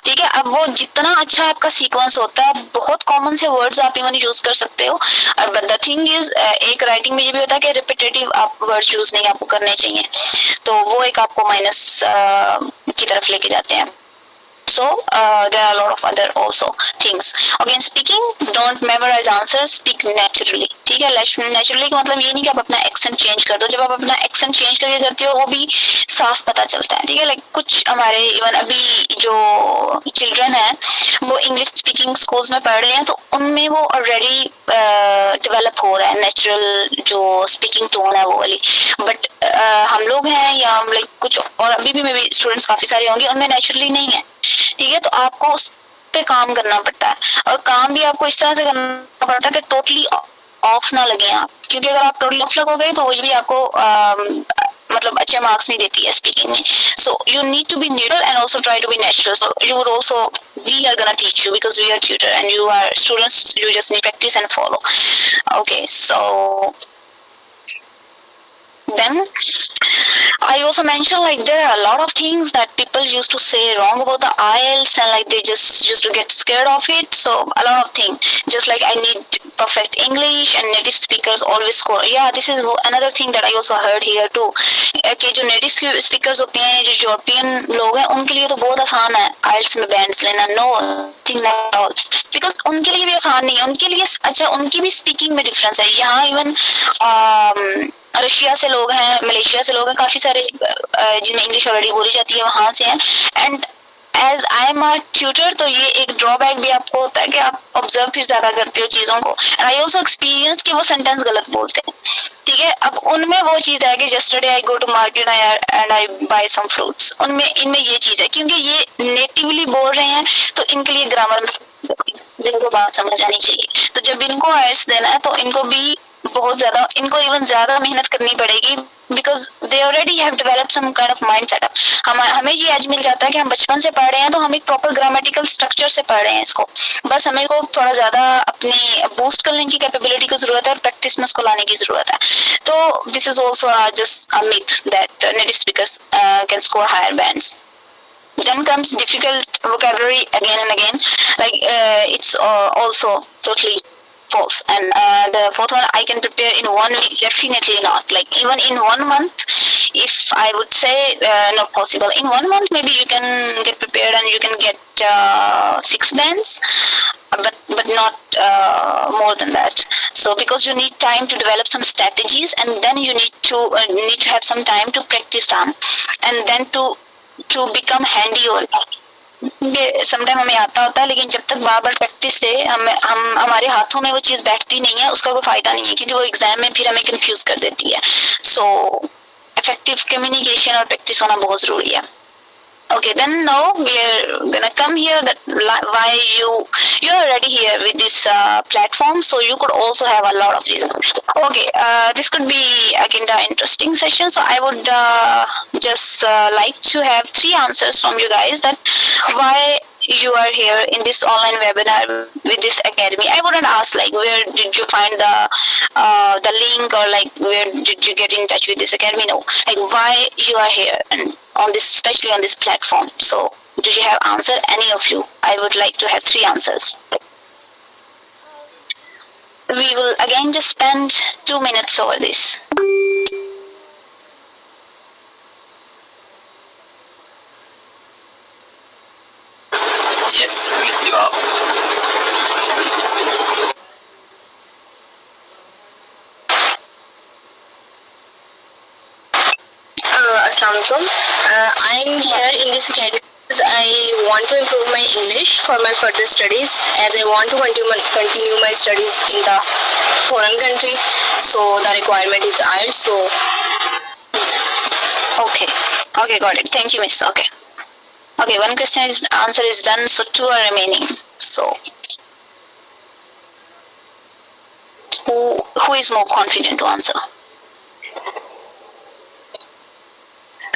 ठीक है, अब वो जितना अच्छा आपका सीक्वेंस होता है, बहुत कॉमन से वर्ड्स आप इवन यूज कर सकते हो. और बट द थिंग इज, एक राइटिंग में ये भी होता है कि रिपीटेटिव आप वर्ड्स यूज नहीं आपको करने चाहिए, तो वो एक आपको माइनस की तरफ लेके जाते हैं. So there are a lot of other also things. Again, speaking, don't memorize answers, speak naturally. ठीक है, naturally का मतलब ये नहीं कि आप अपना एक्सेंट चेंज कर दो. जब आप अपना एक्सेंट चेंज करके करते हो वो भी साफ पता चलता है. ठीक है, लाइक कुछ हमारे इवन अभी जो चिल्ड्रन है वो इंग्लिश स्पीकिंग स्कूल्स में पढ़ रहे हैं, तो उनमें वो ऑलरेडी डेवलप हो रहा है नेचुरल जो स्पीकिंग टोन है वो वाली. बट हम लोग हैं या लाइक कुछ और अभी भी मे बी स्टूडेंट्स काफी सारे होंगे उनमें नेचुरली नहीं है. ठीक है, तो आपको उस पे काम करना पड़ता है, और काम भी आपको इस तरह से करना पड़ता है कि टोटली ऑफ ना लगे आप, क्योंकि अगर आप टोटली ऑफ लगोगे तो वो भी आपको मतलब अच्छे मार्क्स नहीं देती है स्पीकिंग में. So you need to be neutral and also try to be natural. So you would also, we are gonna teach you because we are tutor and you are students, you just need practice and follow. Okay, so then I also mentioned like there are a lot of things that people used to say wrong about the IELTS, and like they just used to get scared of it. So a lot of things, just like I need perfect English and native speakers always score. Yeah, this is another thing that I also heard here too, कि जो native speakers होते हैं, जो European लोग हैं, उनके लिए तो बहुत आसान है IELTS में बैंड्स लेना. No thing at all, because उनके लिए भी आसान नहीं है. उनके लिए अच्छा, उनकी भी स्पीकिंग में डिफरेंस है. यहाँ इवन रशिया से लोग हैं, मलेशिया से लोग हैं, काफी सारे जिनमें इंग्लिश ऑलरेडी बोली जाती है वहां से हैं. And as I am a tutor, तो ये एक ड्रॉबैक भी आपको होता है कि आप ऑब्जर्व फिर ज्यादा करते हो चीजों को. एंड आई ऑल्सो एक्सपीरियंस कि वो सेंटेंस गलत बोलते हैं. ठीक है, अब उनमें वो चीज है कि yesterday I go to market and I buy some fruits. उनमें इनमें ये चीज है क्योंकि ये नेटिवली बोल रहे हैं तो इनके लिए ग्रामर जिनको बात समझ आनी चाहिए. तो जब इनको आयल्स देना है तो इनको भी बहुत ज्यादा, इनको इवन ज्यादा मेहनत करनी पड़ेगी because they already have developed some kind of mind setup. हमें ये एज मिल जाता है कि हम बचपन से पढ़ रहे हैं तो हम एक प्रॉपर ग्रामेटिकल स्ट्रक्चर से पढ़ रहे हैं इसको. बस हमें को थोड़ा ज्यादा अपनी बूस्ट करने की कैपेबिलिटी की जरूरत है और प्रैक्टिस में उसको लाने की जरूरत है. तो this is also just a myth that native speakers can score higher bands. Then comes difficult vocabulary again and again. Like it's also totally false. And the fourth one, I can prepare in 1 week. Definitely not. Like even in 1 month, if I would say not possible. In 1 month, maybe you can get prepared and you can get 6 bands, but not more than that. So because you need time to develop some strategies, and then you need to have some time to practice them, and then to become handy. और sometime हमें आता होता है लेकिन जब तक बार बार practice से हम हमारे हाथों में वो चीज बैठती नहीं है उसका कोई फायदा नहीं है क्योंकि वो एग्जाम में फिर हमें कंफ्यूज कर देती है. सो इफेक्टिव कम्युनिकेशन और प्रैक्टिस होना बहुत जरूरी है. Okay, then now we're gonna come here that why you're already here with this platform, so you could also have a lot of reasons. Okay, this could be again the interesting session. So I would just like to have 3 answers from you guys that why you are here in this online webinar with this academy. I wouldn't ask like where did you find the link or like where did you get in touch with this academy. No, like why you are here and on this, especially on this platform. So do you have answer, any of you? I would like to have 3 answers. We will again just spend 2 minutes over this. Yes, Miss Siva. Assalamualaikum. I'm here in this academy because I want to improve my English for my further studies, as I want to continue my studies in the foreign country. So the requirement is IELTS. So Okay, got it. Thank you, miss. Okay, 1 question is answer is done, so 2 are remaining. So who is more confident to answer?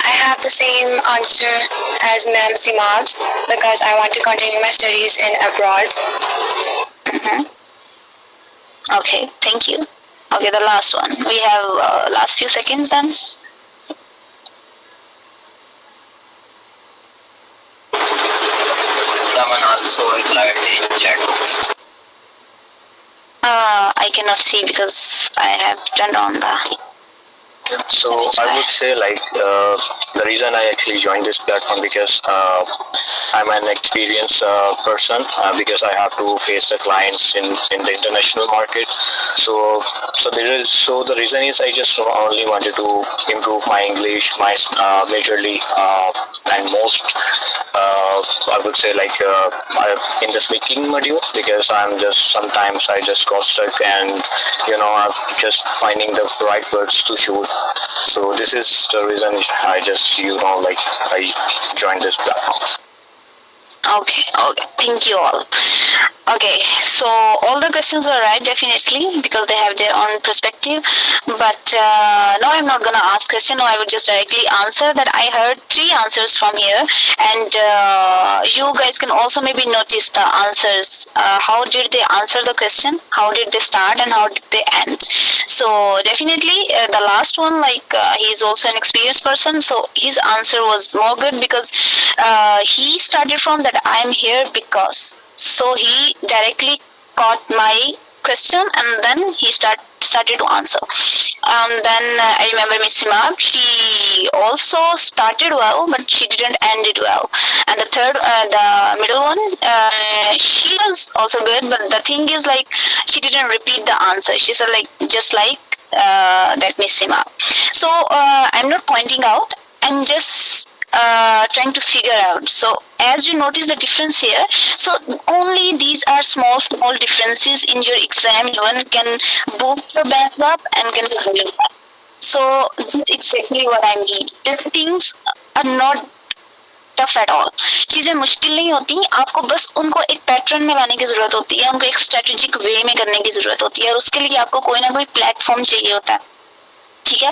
I have the same answer as Ma'am Simabs because I want to continue my studies in abroad. Okay, thank you. Okay, the last one. We have last few seconds then. Someone also replied in chat box. I cannot see because I have turned on the. So I would say like the reason I actually joined this platform because I'm an experienced person because I have to face the clients in the international market. So the reason is I just only wanted to improve my English, my majorly and most I would say like in the speaking module because sometimes I just got stuck and I'm just finding the right words to shoot. So this is the reason I just I joined this platform. Okay, thank you all. Okay, so all the questions were right, definitely, because they have their own perspective. But no, I'm not gonna ask question. No, I would just directly answer that I heard 3 answers from here, and you guys can also maybe notice the answers. How did they answer the question? How did they start and how did they end? So definitely the last one, like he is also an experienced person, so his answer was more good because he started from that I am here because. So he directly caught my question and then he started to answer. Then I remember Miss Simab, she also started well, but she didn't end it well. And the third, the middle one, she was also good, but the thing is like she didn't repeat the answer. She said like just like that Miss Sima. So I'm not pointing out. I'm just trying to figure out. So as you notice the difference here, so only these are small differences in your exam even can boost your bands up and can hold you back. So this is exactly what I mean. These things are not tough at all. चीजें मुश्किल नहीं होती, आपको बस उनको एक pattern में लाने की जरूरत होती है, उनको एक स्ट्रेटेजिक वे में करने की जरूरत होती है और उसके लिए आपको कोई ना कोई प्लेटफॉर्म चाहिए होता है. ठीक है.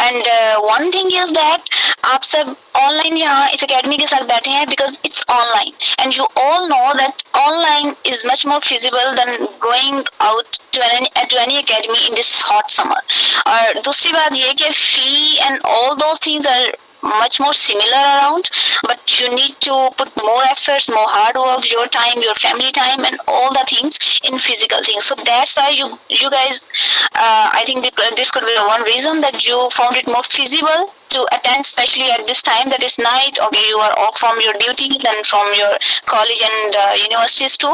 And one thing is that आप सब ऑनलाइन यहाँ इस अकेडमी के साथ बैठे हैं because it's online and you all know that online is much more feasible than going out to any academy in this hot summer. और दूसरी बात ये कि fee and all those things are much more similar around, but you need to put more efforts, more hard work, your time, your family time, and all the things in physical things. So that's why you guys, I think this could be the one reason that you found it more feasible to attend, especially at this time that is night. Okay, you are off from your duties and from your college and universities too,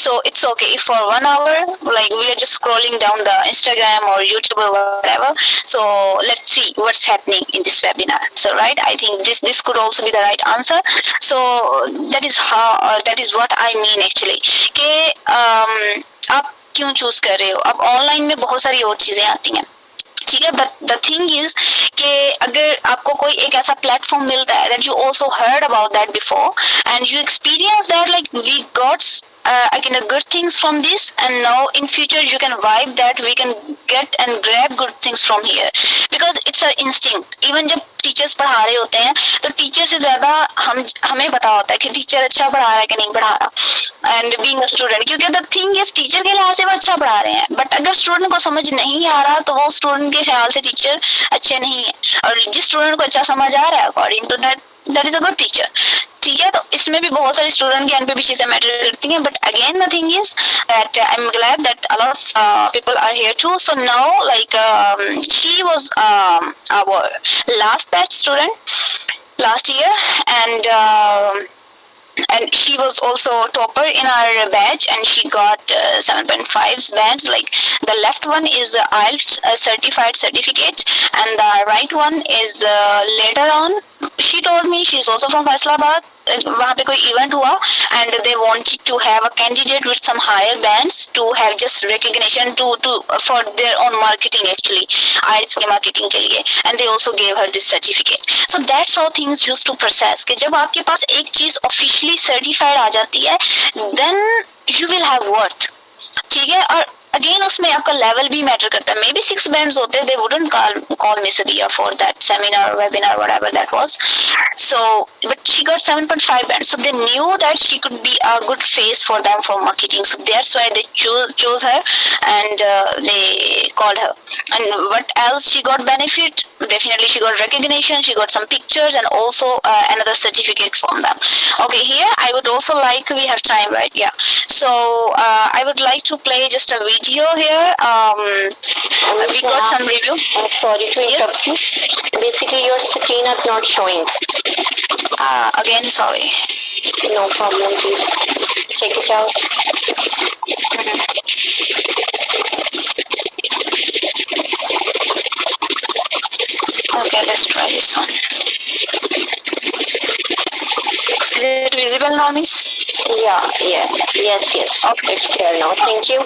so it's okay if for 1 hour like we are just scrolling down the Instagram or YouTube or whatever. So let's see what's happening in this webinar. So right, I think this could also be the right answer. So that is how that is what I mean actually कि आप क्यों choose कर रहे हो. अब online में बहुत सारी और चीजें आती हैं, ठीक है, बट द थिंग इज कि अगर आपको कोई एक ऐसा प्लेटफॉर्म मिलता है that you also heard about that before and you experience that like we got again good things from this and now in future you can vibe that we can get and grab good things from here because it's our instinct. Even जब teachers पढ़ा रहे होते हैं तो teacher से ज्यादा हमें पता होता है कि टीचर अच्छा पढ़ा रहा है कि नहीं पढ़ा रहा एंड बीइंग अ स्टूडेंट, क्योंकि द थिंग इज टीचर के लिहाज से वो अच्छा पढ़ा रहे हैं बट अगर स्टूडेंट को समझ नहीं आ रहा तो वो स्टूडेंट के ख्याल से टीचर अच्छे नहीं है और जिस स्टूडेंट को अच्छा समझ आ रहा है according to that is a good teacher. ठीक है, तो इसमें भी बहुत सारे स्टूडेंट ज्ञान पे भी चीजें मैटर करती हैं but again the thing is that I am glad that a lot of people are here too. So now like she was our last batch student last year and she was also topper in our batch and she got 7.5 bands. Like the left one is IELTS certified certificate and the right one is later on she told me she's also from Faisalabad. वहाँ पे कोई event हुआ and they wanted to have a candidate with some higher bands to have just recognition to for their own marketing actually IELTS के marketing के लिए and they also gave her this certificate. So that's how things used to process कि जब आपके पास एक चीज officially certified आ जाती है then you will have worth. ठीक है, और अगेन उसमें आपका लेवल भी मैटर करता है. मे बी 6 बैंड्स होते, they wouldn't call Miss Adia for that seminar, webinar, whatever that was. So, but she got 7.5 bands, so they knew that she could be a good face for them for marketing. So that's why they chose her and they called her. And what else she got benefit? Definitely she got recognition, she got some pictures and also another certificate from them. Okay, here I would also like, we have time, right? Yeah. So I would like to play just a video here. We got some review. Sorry to interrupt you. Basically, your screen is not showing. Again, sorry. No problem, please. Check it out. Okay, let's try this one. Is it visible now, Miss? Yes. Okay. It's clear now. Thank you.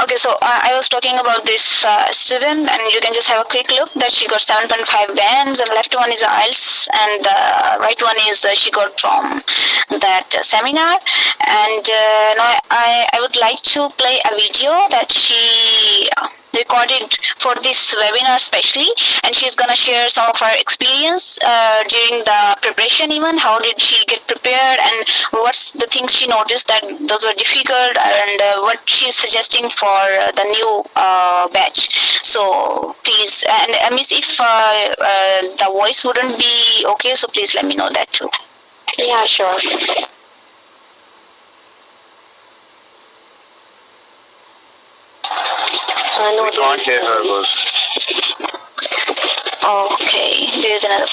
Okay, so I was talking about this student and you can just have a quick look that she got 7.5 bands and the left one is IELTS and the right one is she got from that seminar. And now I would like to play a video that she recorded for this webinar especially, and she's gonna share some of her experience during the preparation. Even how did she get prepared and what's the things she noticed that those were difficult and what she's suggesting for the new batch. So please, and Miss, if the voice wouldn't be okay, so please let me know that too. Yeah, sure. No, we can't hear her voice. Okay, there is another.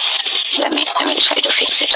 Let me try to fix it.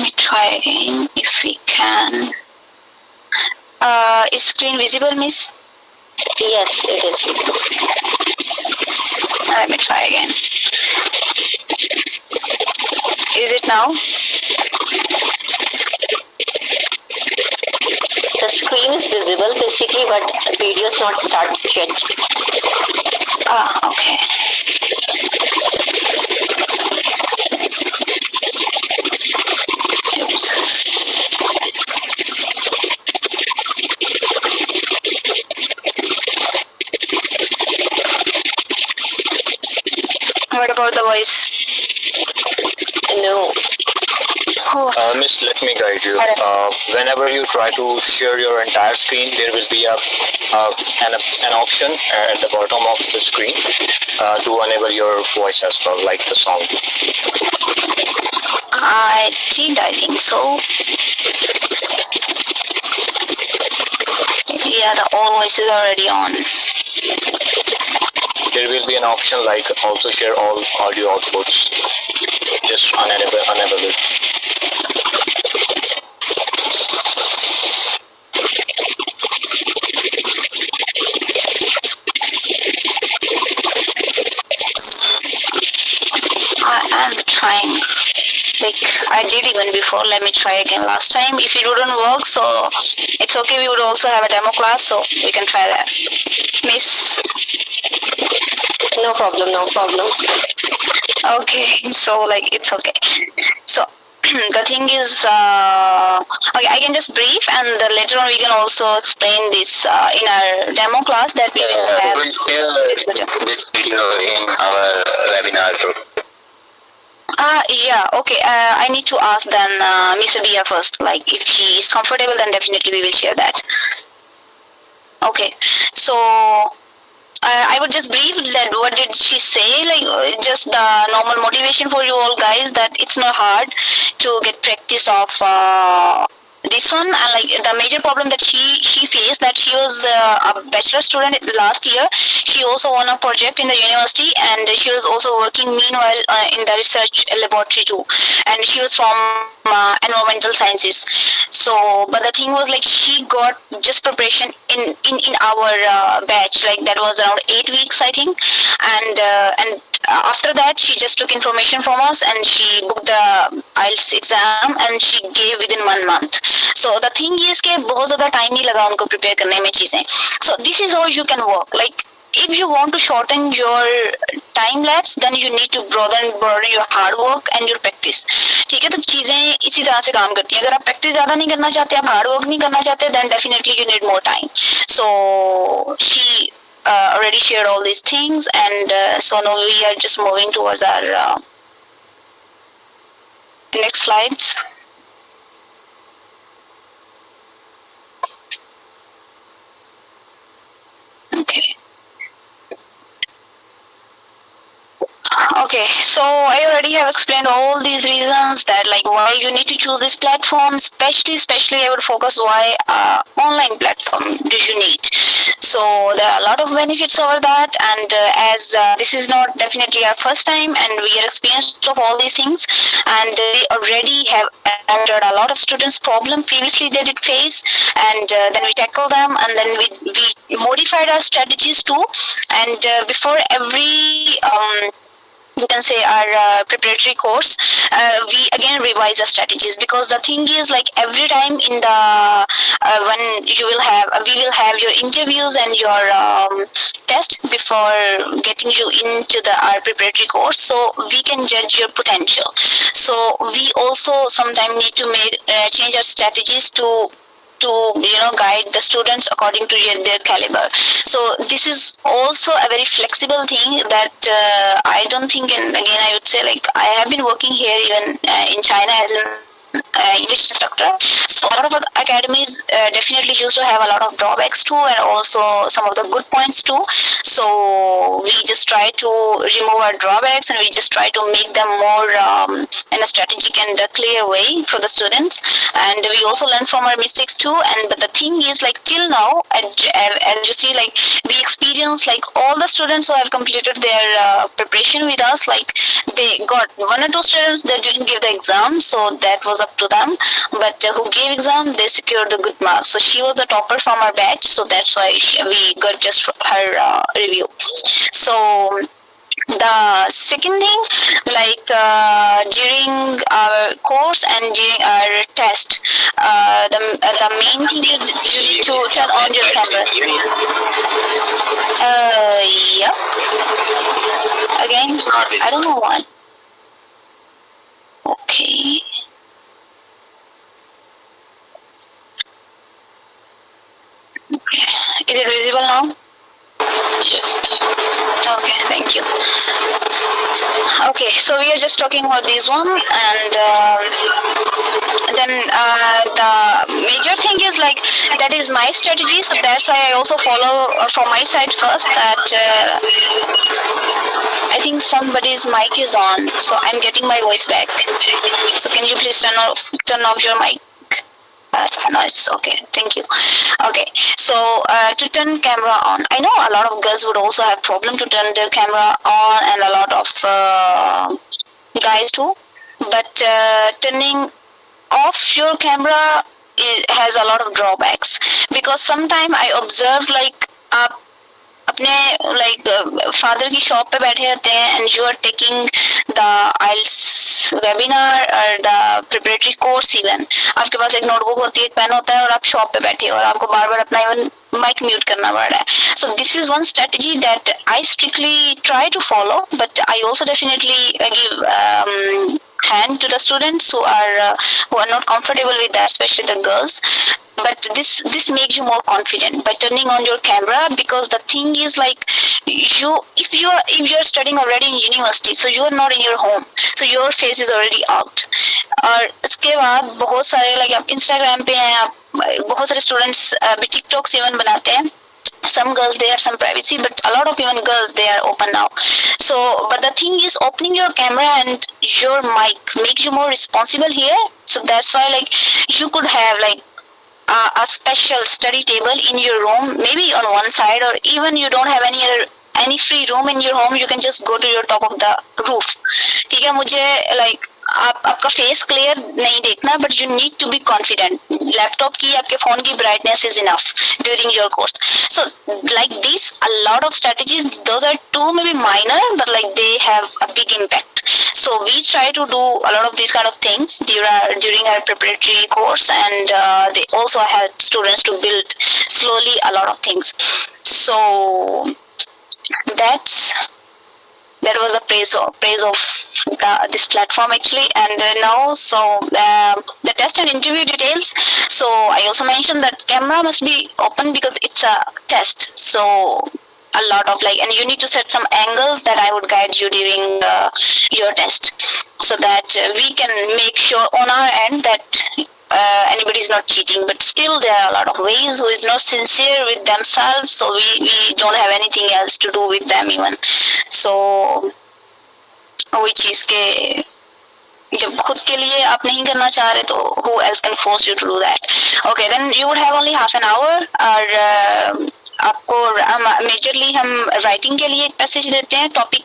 Let me try again if we can. Is screen visible, miss? Yes, it is. Let me try again. Is it now? The screen is visible basically, but video is not started yet. Okay. Oops. What about the voice? No. Oh, Miss, let me guide you. Whenever you try to share your entire screen, there will be an option at the bottom of the screen to enable your voice as well, like the sound. I think so. Yeah, the all voices are already on. There will be an option like also share all audio outputs. Just enable it. I am trying. Like I did even before. Let me try again last time. If it wouldn't work, so it's okay. We would also have a demo class, so we can try that. Miss. No problem, no problem. Okay, so like it's okay. So the thing is, okay, I can just brief, and later on we can also explain this in our demo class that we will have. We will share this video in our webinar group. Yeah, okay. I need to ask then Miss Abia first. Like, if she is comfortable, then definitely we will share that. Okay, so I would just brief that what did she say, like just the normal motivation for you all guys, that it's not hard to get practice of this one, and like the major problem that she faced, that she was a bachelor student last year. She also won a project in the university, and she was also working meanwhile in the research laboratory too, and she was from environmental sciences. So but the thing was, like, she got just preparation in our batch, like that was around 8 weeks I think, and after that she just took information from us and she booked the IELTS exam and she gave within 1 month. So the thing is कि बहुत ज़्यादा time नहीं लगा उनको prepare करने में चीज़ें. So this is how you can work. Like if you want to shorten your time lapse, then you need to broaden your hard work and your practice. ठीक है, तो चीजें इसी तरह से काम करती हैं. अगर आप practice ज़्यादा नहीं करना चाहते, आप hard work नहीं करना चाहते, then definitely you need more time. So she already shared all these things, and so now we are just moving towards our next slides. Okay. Okay, so I already have explained all these reasons that like why you need to choose this platform, especially I would focus why online platform do you need. So there are a lot of benefits over that, and as this is not definitely our first time and we are experienced of all these things, and we already have encountered a lot of students problem previously they did face, and then we tackle them, and then we modified our strategies too, and before every you can say our preparatory course, we again revise the strategies, because the thing is, like every time in the when you will have we will have your interviews and your test before getting you into our preparatory course, so we can judge your potential. So we also sometimes need to change our strategies to guide the students according to their caliber. So this is also a very flexible thing that I don't think, and again I would say, like I have been working here even in China as an English instructor. So a lot of academies definitely used to have a lot of drawbacks too, and also some of the good points too. So we just try to remove our drawbacks and we just try to make them more in a strategic and a clear way for the students. And we also learn from our mistakes too. But the thing is, like till now, as you see, like we experience like all the students who have completed their preparation with us, like they got 1 or 2 students that didn't give the exam. So that was was up to them. But who gave exam, they secured the good marks. So she was the topper from our batch. So that's why we got just her review. So the second thing, like during our course and during our test, the main thing is you need to turn on your camera. Yeah. Again, I don't know why. Okay. Okay. Is it visible now? Yes. Okay, thank you. Okay, so we are just talking about this one, and then the major thing is like that is my strategy, so that's why I also follow from my side first that I think somebody's mic is on, so I'm getting my voice back. So can you please turn off your mic? No, it's okay. Thank you. Okay, so to turn camera on, I know a lot of girls would also have problem to turn their camera on, and a lot of guys too. But turning off your camera has a lot of drawbacks, because sometimes I observe like अपने like father की shop पे बैठे रहते हैं and you are taking the IELTS webinar or the preparatory course even, आपके पास एक notebook होती है, एक pen होता है और आप shop पे बैठे हो और आपको बार बार अपना even mic mute करना पड़ रहा है. So this is one strategy that I strictly try to follow, but I also definitely give hand to the students who are not comfortable with that, especially the girls. But this makes you more confident by turning on your camera, because the thing is like if you're studying already in university, so you are not in your home, so your face is already out. और इसके बाद बहुत सारे like आप Instagram पे हैं, आप बहुत सारे students भी TikToks even बनाते हैं. Some girls they have some privacy, but a lot of even girls they are open now. So but the thing is, opening your camera and your mic makes you more responsible here. So that's why like you could have like a special study table in your room, maybe on one side, or even you don't have any free room in your home, you can just go to your top of the roof. ठीक है, मुझे like आपका face clear नहीं देखना, but you need to be confident. Laptop की आपके phone की brightness is enough during your course. So like this a lot of strategies, those are to maybe minor but like they have a big impact. So we try to do a lot of these kind of things during our preparatory course, and they also help students to build slowly a lot of things. So that was the praise of this platform actually. And now so the test and interview details, so I also mentioned that camera must be open because it's a test, so a lot of like, and you need to set some angles that I would guide you during your test, so that we can make sure on our end that anybody is not cheating. But still there are a lot of ways who is not sincere with themselves, so we don't have anything else to do with them even. So वही चीज के जब खुद के लिए आप नहीं करना चाह रहे, तो who else can force you to do that? Okay, then you would have only half an hour. और आपको मेजरली हम राइटिंग के लिए एक पैसेज देते हैं, topic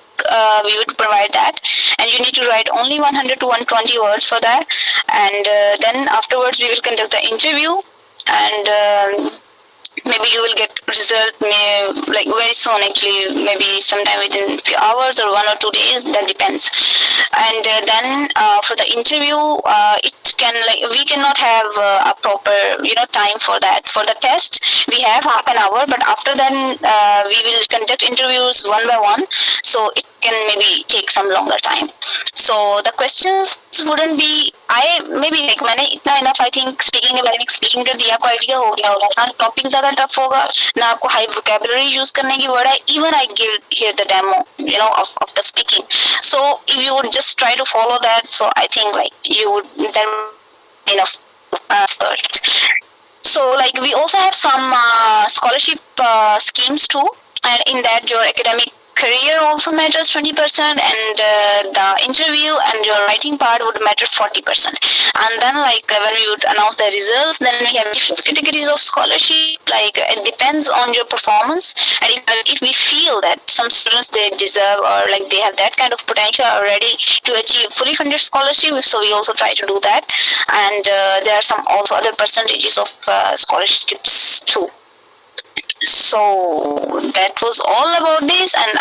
we would provide that, and you need to write only 100 to 120 words for that. And then afterwards we will conduct the interview, and maybe you will get result like very soon actually, maybe sometime within few hours or 1 or 2 days, that depends. And then for the interview, it can like we cannot have a proper time for that. For the test we have half an hour, but after then we will conduct interviews one by one, so it can maybe take some longer time. So the questions wouldn't be, maybe like मैंने इतना enough I think speaking के बारे में speaking कर दिया, आपको idea हो गया होगा ना topic ज़्यादा tough होगा ना, आपको high vocabulary use करने की word है. Even I give here the demo of the speaking, so if you would just try to follow that, so I think like you would, there enough effort. So like we also have some scholarship schemes too, and in that your academic career also matters 20%, and the interview and your writing part would matter 40%. And then when we would announce the results, then we have different categories of scholarship. It depends on your performance, and if we feel that some students they deserve, or they have that kind of potential already to achieve fully funded scholarship, so we also try to do that. And there are some also other percentages of scholarships too. So that was all about this. And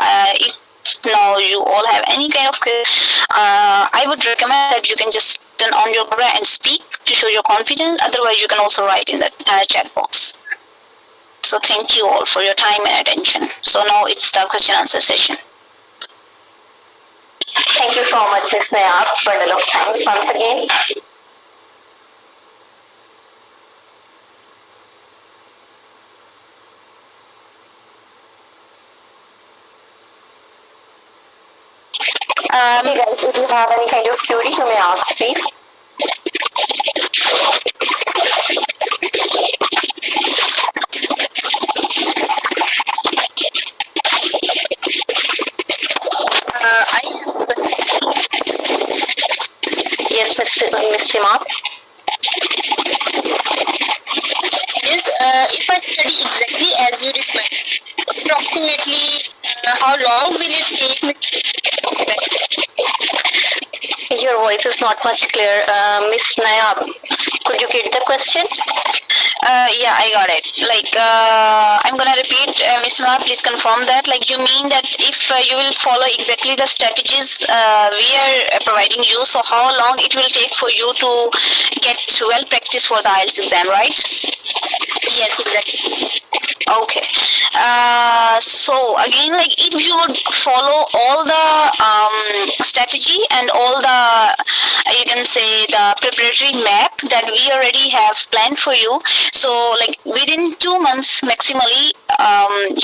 if now you all have any kind of I would recommend that you can just turn on your camera and speak to show your confidence. Otherwise you can also write in the chat box. So thank you all for your time and attention. So now it's the question answer session. Thank you so much, Ms. Nayab. Bundle of thanks once again. Okay guys, if you have any kind of query, you may ask, please. Yes, Miss Sima. Yes, if I study exactly as you require, approximately how long will it take me? Your voice is not much clear, Miss Nayab. Could you get the question? Yeah, I got it. I'm gonna repeat, Miss Ma, please confirm that. You mean that if you will follow exactly the strategies we are providing you, so how long it will take for you to get well practiced for the IELTS exam, right? Yes, exactly. Okay. So again, if you would follow all the strategy and all the you can say the preparatory map that we already have planned for you, so within 2 months maximally,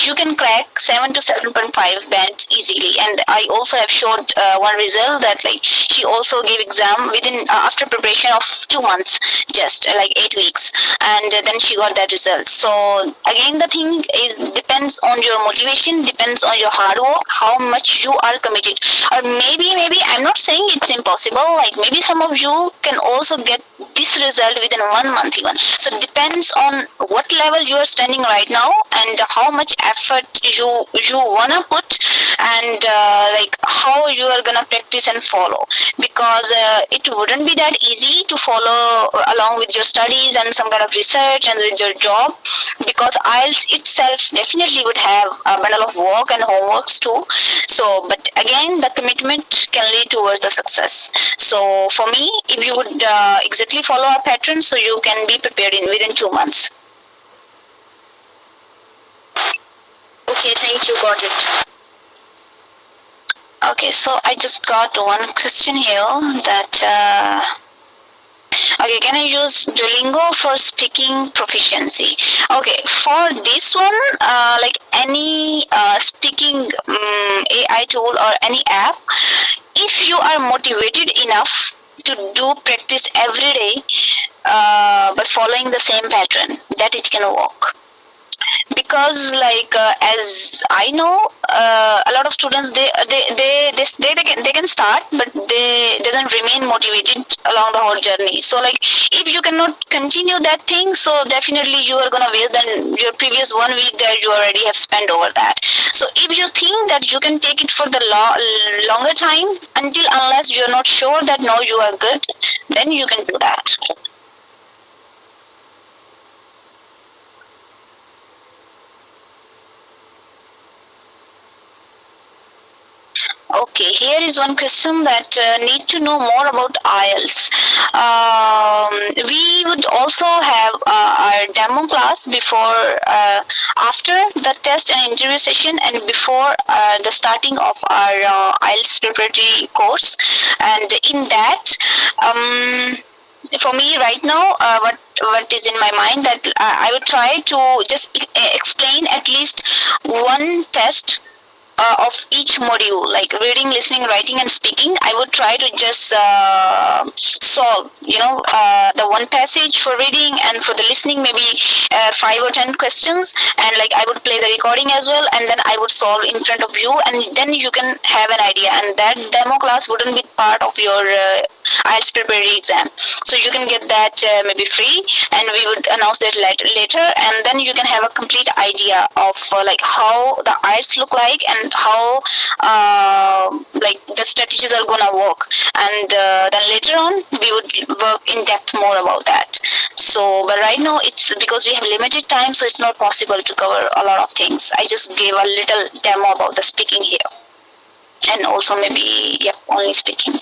you can crack 7 to 7.5 bands easily. And I also have showed one result that she also gave exam within after preparation of 2 months, just 8 weeks, and then she got that result. So again, the thing is depends on your motivation, depends on your hard work, how much you are committed. Or maybe I'm not saying it's impossible, maybe some of you can also get this result within 1 month even. So it depends on what level you are standing right now and how much effort you wanna put, and how you are gonna practice and follow, because it wouldn't be that easy to follow along with your studies and some kind of research and with your job, because IELTS itself definitely would have a bundle of work and homeworks too. So but again, the commitment can lead towards the success. So for me, if you would exactly follow our pattern, so you can be prepared within 2 months. Okay, thank you, got it. Okay, so I just got one question here that okay, can I use Duolingo for speaking proficiency? Okay, for this one, any speaking AI tool or any app, if you are motivated enough to do practice every day by following the same pattern, that it can work. Because as I know, a lot of students they can start, but they doesn't remain motivated along the whole journey. So if you cannot continue that thing, so definitely you are gonna waste then your previous 1 week that you already have spent over that. So if you think that you can take it for the longer time, unless you are not sure that now you are good, then you can do that. Okay, here is one question that need to know more about IELTS. We would also have our demo class before, after the test and interview session, and before the starting of our IELTS preparatory course. And in that, for me right now, what is in my mind that I would try to just explain at least one test of each module, like reading, listening, writing, and speaking, I would try to just solve, the one passage for reading, and for the listening, maybe 5 or 10 questions, and like I would play the recording as well, and then I would solve in front of you, and then you can have an idea. And that demo class wouldn't be part of your IELTS preparatory exam, so you can get that maybe free, and we would announce that later, and then you can have a complete idea of like how the IELTS look like, and how like the strategies are gonna work, and then later on we would work in depth more about that. So but right now it's because we have limited time, so it's not possible to cover a lot of things. I just gave a little demo about the speaking here, and also maybe only speaking.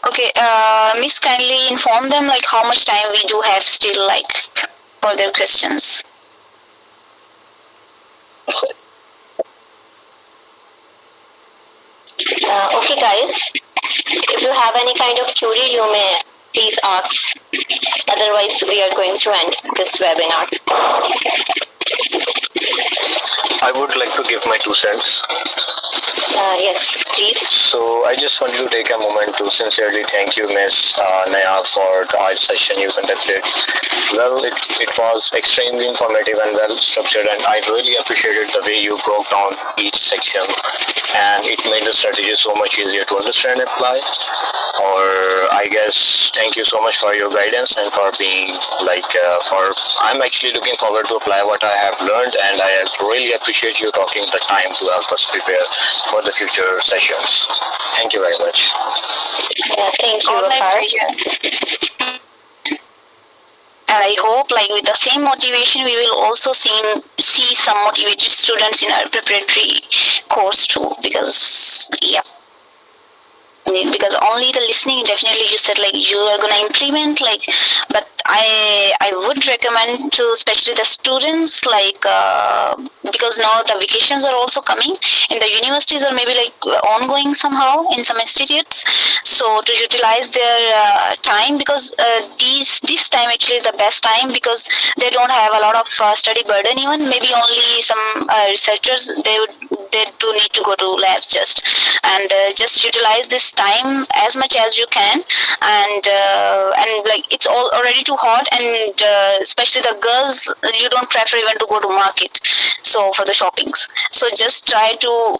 Okay, Miss, kindly inform them like how much time we do have still, like for their questions. Okay, guys. If you have any kind of query, you may please ask. Otherwise, we are going to end this webinar. I would like to give my 2 cents. Yes, please. So I just wanted to take a moment to sincerely thank you, Miss Naya, for the art session you conducted. Well, it was extremely informative and well structured, and I really appreciated the way you broke down each section, and it made the strategy so much easier to understand and apply. Or I guess thank you so much for your guidance and for being I'm actually looking forward to apply what I have learned, and I really appreciate you taking the time to help us prepare for the future sessions. Thank you very much. Thank you, All my Waqar. pleasure. And I hope like with the same motivation we will also see some motivated students in our preparatory course too, because because only the listening, definitely you said like you are gonna implement, like, but I would recommend to especially the students, like because now the vacations are also coming in the universities, or maybe like ongoing somehow in some institutes, so to utilize their time, because this time actually is the best time, because they don't have a lot of study burden. Even maybe only some researchers, they do need to go to labs and just utilize this time as much as you can, and like it's all already too hot, and especially the girls, you don't prefer even to go to market so for the shoppings, so just try to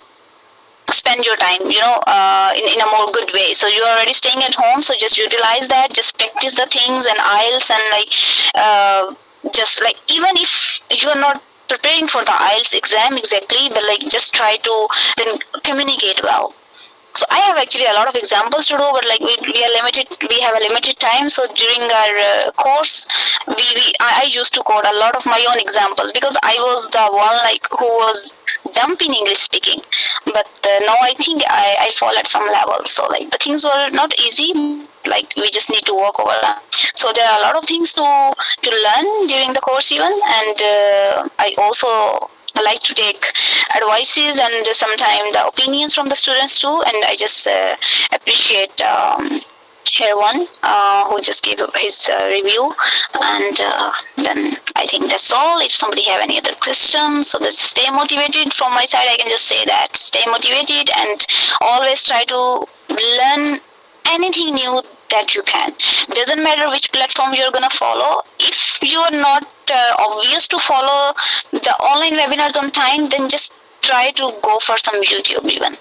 spend your time in a more good way. So you're already staying at home, so just utilize that, just practice the things and IELTS, and like just like even if you're not preparing for the IELTS exam exactly, but like just try to then communicate well. So I have actually a lot of examples to do, but like we are limited, we have a limited time. So during our course, I used to code a lot of my own examples, because I was the one like who was dumb in English speaking. But now I think I fall at some level. So like the things were not easy. Like we just need to work over them. So there are a lot of things to learn during the course even, and I also like to take advices and sometimes the opinions from the students too, and I just appreciate here one who just gave his review, and then I think that's all. If somebody have any other questions, so that stay motivated. From my side I can just say that stay motivated and always try to learn anything new that you can. Doesn't matter which platform you're gonna follow. If you're not obvious to follow the online webinars on time, then just try to go for some YouTube even.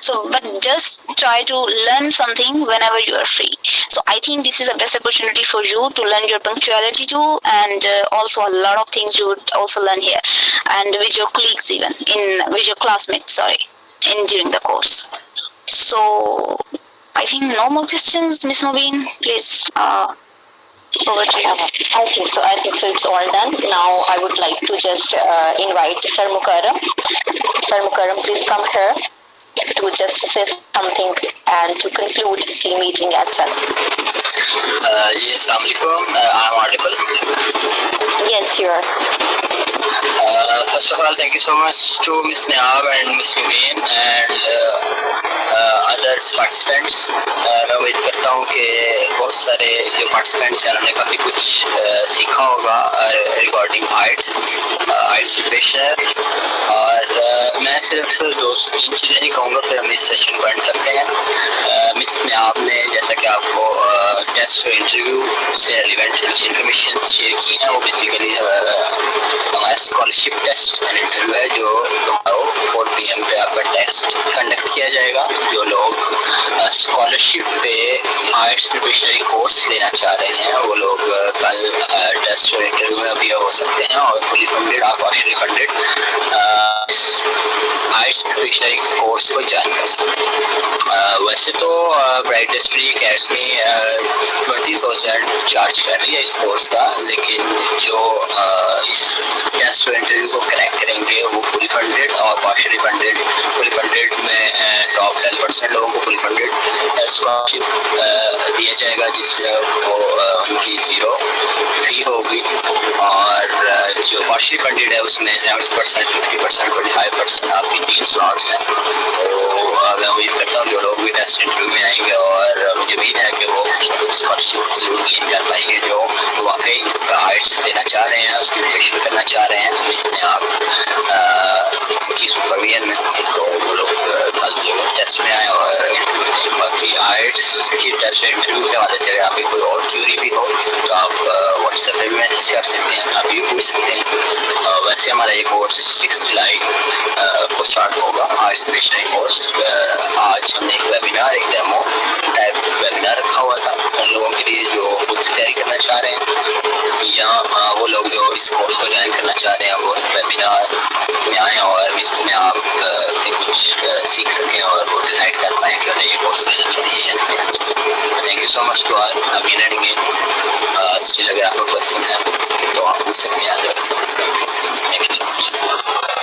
So but just try to learn something whenever you are free. So I think this is the best opportunity for you to learn your punctuality too, and also a lot of things you would also learn here, and with your colleagues even, with your classmates, during the course. So I think no more questions, Miss Mobeen, please. Over to you. I think so. It's all done. Now I would like to just invite Sir Mukarram. Sir Mukarram, please come here to just say something and to conclude the meeting as well. Yes, Assalamualaikum. I'm audible. Yes, you are. First of all, thank you so much to Miss Nayab and Miss Mubin and others participants. मैं उम्मीद करता हूँ कि बहुत सारे जो participants हैं उन्होंने काफ़ी कुछ सीखा होगा रिगार्डिंग आइट्स प्रिपरेशन। और मैं सिर्फ दो तीन चीज़ें ही कहूँगा, फिर हम इस सेशन को एंड करते हैं। मिस नयाब ने जैसा कि आपको टेस्ट और इंटरव्यू से रिलेवेंट कुछ इन्फॉर्मेशन शेयर की है, वो बेसिकली हमारा स्कॉलरशिप टेस्ट एंड इंटरव्यू है जो 4 PM पे आपका टेस्ट कंडक्ट किया जाएगा। जो लोग स्कॉलरशिप पे आर्ट्स प्रिपरेशनरी कोर्स लेना चाह रहे हैं वो लोग कल टेस्ट और इंटरव्यू में भी हो सकते हैं और फुली फंडेड और पार्शियली फंडेड आर्ट्स प्रिपरेशनरी कोर्स को ज्वाइन कर सकते हैं। वैसे तो ब्राइटेस्ट प्री अकेडमी 20,000 चार्ज कर रही है इस कोर्स का, लेकिन जो इस टेस्ट और इंटरव्यू को क्रैक करेंगे वो फुली फंडेड और पार्शियली फंडेड। फुली फंडेड में टॉप 10% लोगों को फुली फंडेड स्कॉलरशिप दिया जाएगा, जिसमें वो उनकी 0 फी होगी। और जो पार्शियली फंडेड है उसमें 70%, 50%, 25% आपकी 3 स्लॉट्स हैं। तो मैं उम्मीद करता हूँ जो लोग भी टेस्ट इंटरव्यू में आएंगे और मुझे उम्मीद है कि वो स्कॉलरशिप जरूर गेन कर पाएंगे, जो वाकई आइट्स देना चाह रहे हैं, उसकी प्रिपरेशन करना चाह रहे हैं इसमें आप की सुपरविजन में। तो वो लोग कल जरूर टेस्ट में आए और इंटरव्यू दें। बाकी आइट्स की टेस्ट इंटरव्यू के हवाले से अगर आपकी कोई और क्यूरी भी हो तो आप व्हाट्सएप पे भी मैसेज कर सकते हैं, आप भी पूछ सकते हैं। वैसे हमारा ये कोर्स 6 जुलाई को स्टार्ट होगा, आर्ट्स प्रिपरेशनरी कोर्स। आज हमने एक वेबिनार, एक डेमो टाइप वेबिनार रखा हुआ था उन लोगों के लिए जो खुद से तैयारी करना चाह रहे हैं, या वो लोग जो इस कोर्स को ज्वाइन करना चाह रहे हैं वो वेबिनार में आए और इसमें आप से कुछ सीख सकें और वो डिसाइड कर पाएँ कि उन्हें ये कोर्स लेना चाहिए या नहीं। Thank you so much to again and again. Still अगर आपका क्वेश्चन है तो आप पूछ सकते हैं। Thank you.